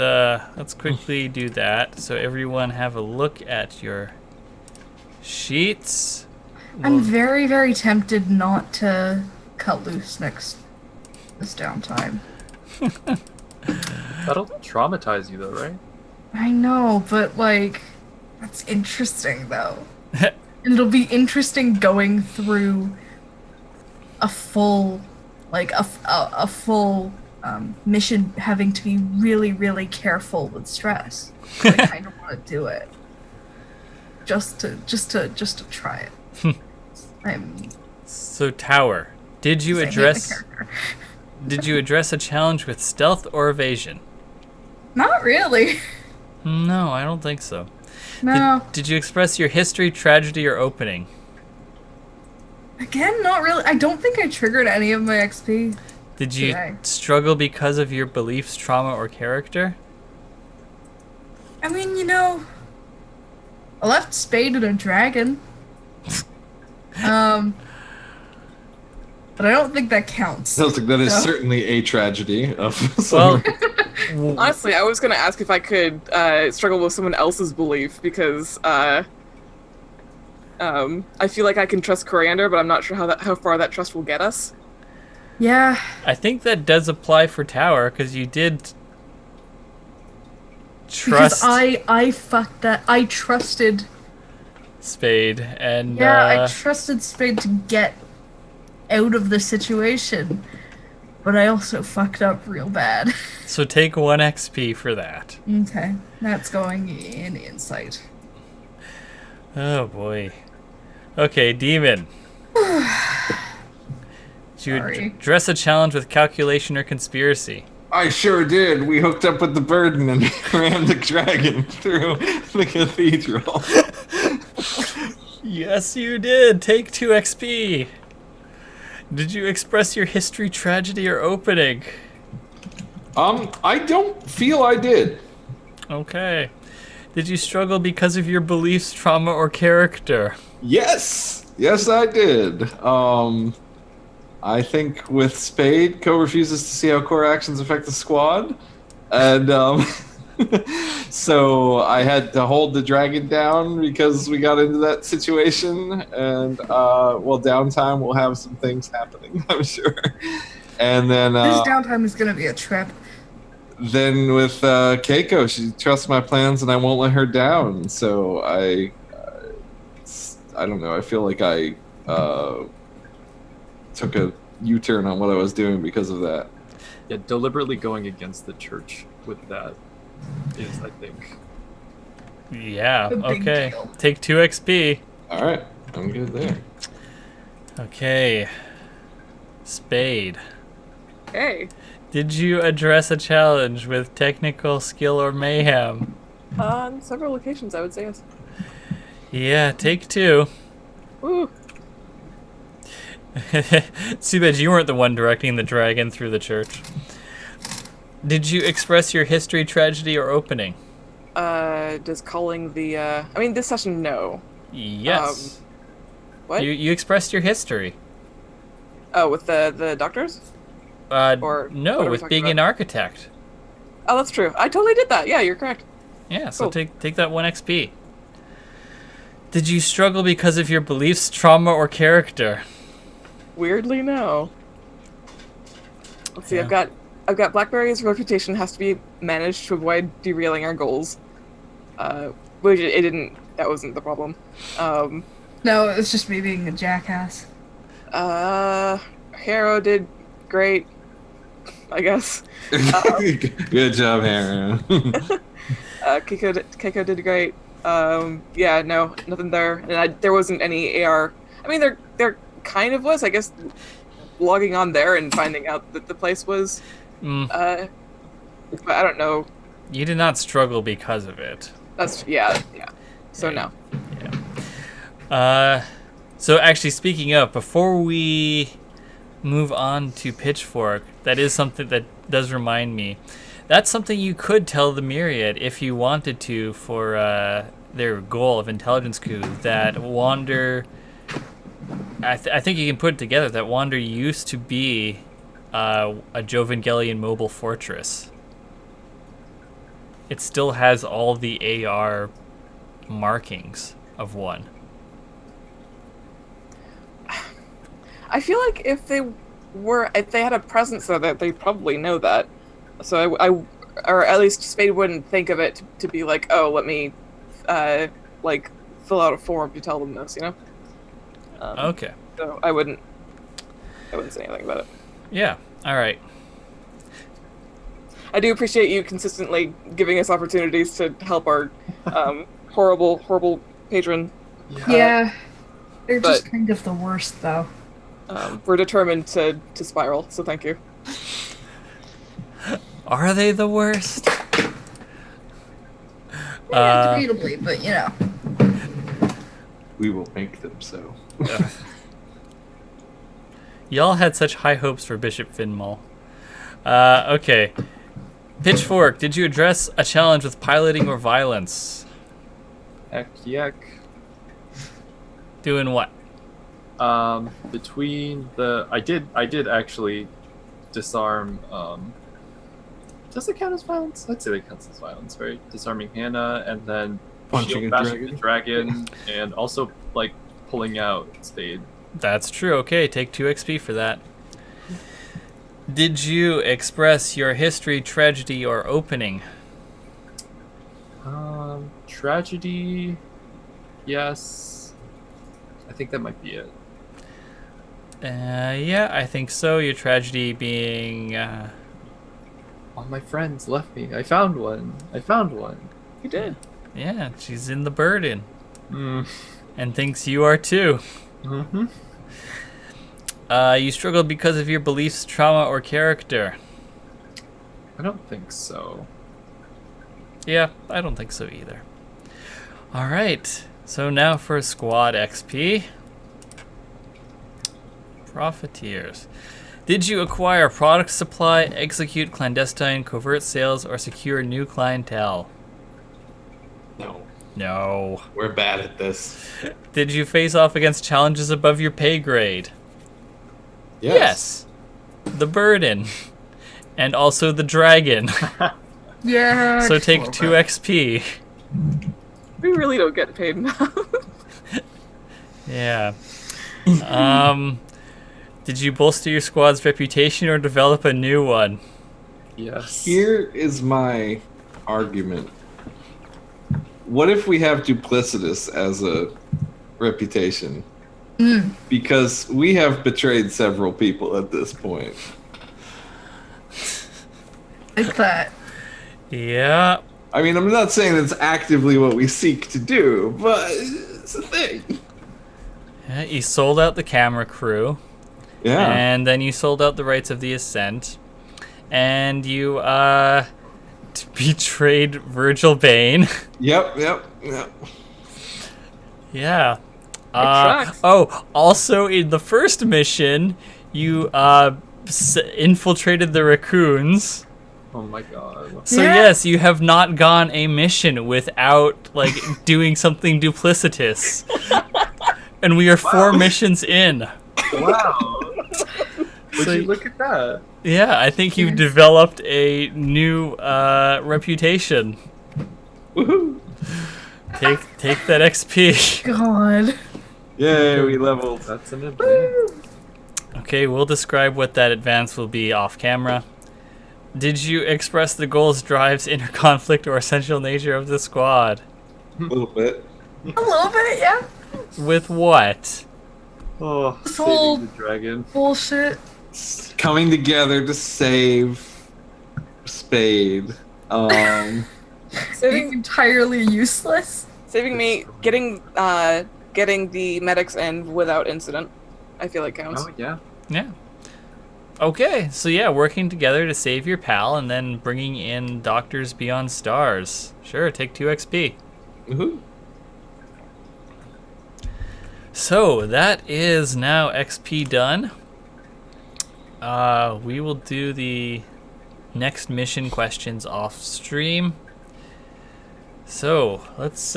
quickly do that. So everyone have a look at your sheets. I'm very, very tempted not to cut loose this downtime. That'll traumatize you, though, right? I know, but like, that's interesting though. And it'll be interesting going through a full, like a full mission having to be really, really careful with stress. I kind of want want to do it. Just to try it. I'm So Tower, did you I hate the address character. did you address a challenge with stealth or evasion? Not really. No, I don't think so. No. Did you express your history, tragedy, or opening? Again, not really. I don't think I triggered any of my XP. Did you Okay. struggle because of your beliefs, trauma, or character? I mean, I left Spade and a dragon. But I don't think that counts. Sounds like that is So- certainly a tragedy of Well, Honestly, I was gonna ask if I could struggle with someone else's belief because I feel like I can trust Coriander, but I'm not sure how far that trust will get us. Yeah. I think that does apply for Tower because you did trust Because I fucked that. I trusted. Spade and Yeah, I trusted Spade to get out of the situation. But I also fucked up real bad. so take 1 XP for that. Okay. That's going in insight. Oh boy. Okay, Demon. Did you Sorry. address a challenge with calculation or conspiracy? I sure did. We hooked up with the burden and ran the dragon through the cathedral. Yes, you did. Take 2 XP. Did you express your history, tragedy, or opening? I don't feel I did. Okay. Did you struggle because of your beliefs, trauma, or character? Yes, I did. I think with Spade, Co refuses to see how core actions affect the squad, and so I had to hold the dragon down because we got into that situation. And downtime will have some things happening, I'm sure. And then This downtime is gonna be a trip. then with Keiko, she trusts my plans and I won't let her down. So I don't know. I feel like I took a U-turn on what I was doing because of that. Yeah, deliberately going against the church with that is, I think. Yeah, A big okay. deal. Take 2 XP. All right, I'm good there. Okay. Spade. Hey. Did you address a challenge with technical skill or mayhem? On several occasions, I would say yes. Yeah, take 2. Ooh. It's too bad you weren't the one directing the dragon through the church. Did you express your history, tragedy, or opening? Does calling the I mean this session no. Yes. What? You expressed your history. Oh, with the doctors? Or no, what are we with talking being about? an architect. Oh, that's true. I totally did that. Yeah, you're correct. Yeah, so Cool. take that 1 XP. Did you struggle because of your beliefs, trauma, or character? Weirdly, no. Let's see. Yeah. I've got Blackberry's reputation has to be managed to avoid derailing our goals. Which it didn't. That wasn't the problem. No, it was just me being a jackass. Harrow did great, I guess. Good job, Aaron. Keiko did great. Yeah, no, nothing there. And there wasn't any AR. I mean, there kind of was, I guess, logging on there and finding out that the place was. But I don't know. You did not struggle because of it. That's yeah. So no. So actually, speaking of, before we move on to Pitchfork, that is something that does remind me. That's something you could tell the Myriad if you wanted to for their goal of intelligence coup. That Wander, I think you can put it together. That Wander used to be a Jovangelian mobile fortress. It still has all the AR markings of one. I feel like if they had a presence there, that they probably know that. So I or at least Spade wouldn't think of it to be like, oh, let me, like fill out a form to tell them this, you know. Okay. So I wouldn't say anything about it. Yeah. All right. I do appreciate you consistently giving us opportunities to help our horrible patron. Yeah. They're but- just kind of the worst, though. We're determined to spiral, so thank you. Are they the worst? Yeah, debatably, but you know. We will make them so. Y'all had such high hopes for Bishop Finmal. Okay. Pitchfork, did you address a challenge with piloting or violence? Heck yeah. Doing what? Between the I did actually disarm does it count as violence? I'd say that counts as violence, right? Disarming Hannah and then Punching shield a bashing the dragon and also like pulling out Spade. That's true. Okay, take 2 XP for that. Did you express your history, tragedy, or opening? Tragedy, yes. I think that might be it. Yeah, I think so. Your tragedy being... All my friends left me. I found one. You did. Yeah, she's in the burden. Mm. And thinks you are too. Mm-hmm. You struggled because of your beliefs, trauma, or character. I don't think so. Yeah, I don't think so either. Alright, so now for squad XP. Profiteers. Did you acquire product supply, execute clandestine covert sales, or secure new clientele? No, No. we're bad at this. Did you face off against challenges above your pay grade? Yes. The burden. And also the dragon. Yeah. So take 2 XP. We really don't get paid enough. Yeah. Did you bolster your squad's reputation or develop a new one? Yes. Here is my argument. What if we have duplicitous as a reputation? Because we have betrayed several people at this point. Like that. Yeah. I mean, I'm not saying it's actively what we seek to do, but it's a thing. Yeah, you sold out the camera crew. Yeah. And then you sold out the rights of the Ascent. And you, betrayed Virgil Bane. Yep. Yeah. tracks. Also in the first mission, you, infiltrated the raccoons. Oh my god. So Yeah. yes, you have not gone a mission without, like, doing something duplicitous. And we are 4 missions in. Wow. Would So- you look at that? Yeah, I think you've developed a new reputation. Woohoo! Take that XP. God. Yay, we leveled. That's an advance. Okay, we'll describe what that advance will be off camera. Did you express the goals, drives, inner conflict, or essential nature of the squad? A little bit. A little bit, yeah. With what? Oh, This whole- saving the dragon. Bullshit. Coming together to save Spade. Being Saving entirely useless. me, getting the medics in without incident, I feel like counts. Oh yeah. Yeah. Okay, so yeah, working together to save your pal and then bringing in Doctors Beyond Stars. Sure, take 2 XP. Woohoo! So that is now XP done. We will do the next mission questions off stream. So let's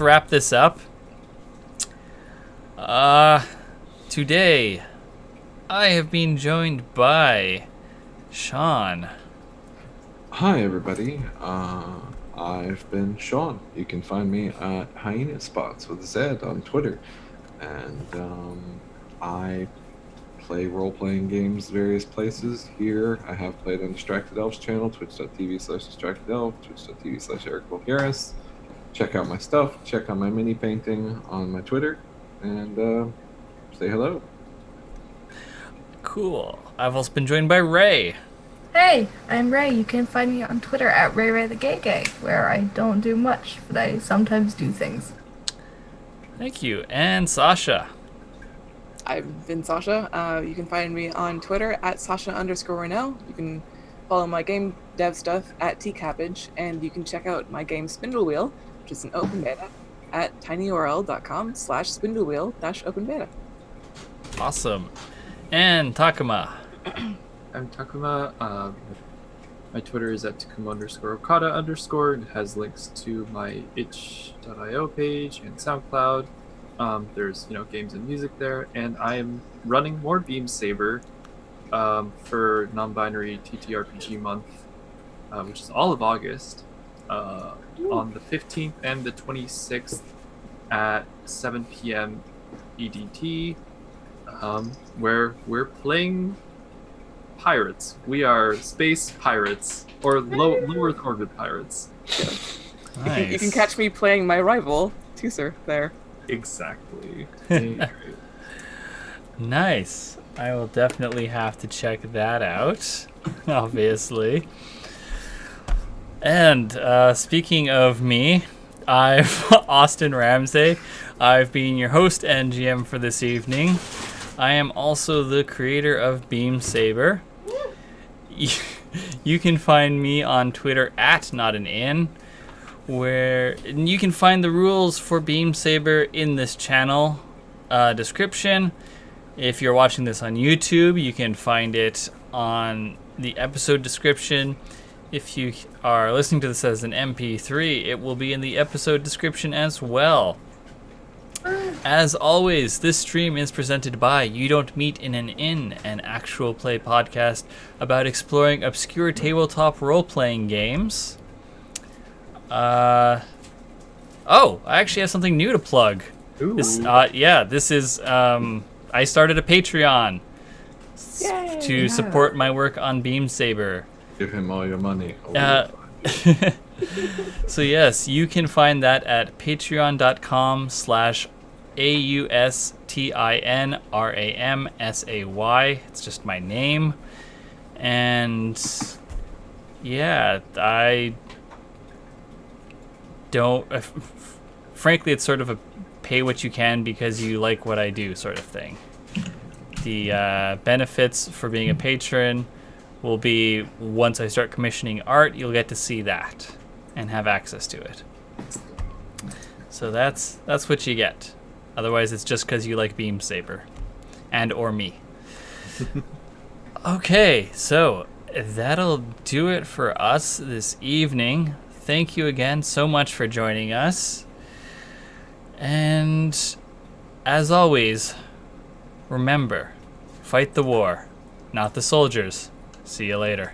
wrap this up. Today I have been joined by Sean. Hi, everybody. I've been Sean. You can find me at Hyena Spots with a Z on Twitter. And I play role-playing games various places. Here, I have played on Distracted Elf's channel, twitch.tv/DistractedElf, twitch.tv/EricWilkHarris. Check out my stuff. Check out my mini painting on my Twitter. And say hello. Cool. I've also been joined by Ray. Hey, I'm Ray. You can find me on Twitter at RayRayTheGayGay, where I don't do much, but I sometimes do things. Thank you. And Sasha. I've been Sasha. You can find me on Twitter at Sasha_Renell. You can follow my game dev stuff at tcabbage, and you can check out my game Spindle Wheel, which is an open beta, at tinyurl.com/spindlewheel-open beta. Awesome. And Takuma. I'm Takuma. My Twitter is at Takuma_Okada_. It has links to my itch.io page and SoundCloud. There's games and music there, and I am running more Beam Saber for non-binary TTRPG month, which is all of August, on the 15th and the 26th at 7 p.m. EDT, where we're playing pirates. We are space pirates, or low Earth orbit pirates. Nice. You can catch me playing my rival, Tuser, there. Exactly. Nice. I will definitely have to check that out, obviously. And speaking of me, I'm Austin Ramsey. I've been your host and GM for this evening. I am also the creator of Beam Saber. You can find me on Twitter at NotAnIn, where you can find the rules for Beam Saber in this channel description. If you're watching this on YouTube, you can find it on the episode description. If you are listening to this as an MP3, it will be in the episode description as well. As always, this stream is presented by You Don't Meet in an Inn, an actual play podcast about exploring obscure tabletop role-playing games. I actually have something new to plug. Ooh. This is I started a Patreon to support my work on Beam Saber. Give him all your money. So yes, you can find that at patreon.com/AUSTINRAMSAY. It's just my name. And yeah, I don't frankly, it's sort of a pay what you can because you like what I do sort of thing. The benefits for being a patron will be once I start commissioning art, you'll get to see that and have access to it. So that's what you get. Otherwise, it's just because you like Beam Saber and or me. Okay, so that'll do it for us this evening. Thank you again so much for joining us. And as always, remember, fight the war, not the soldiers. See you later.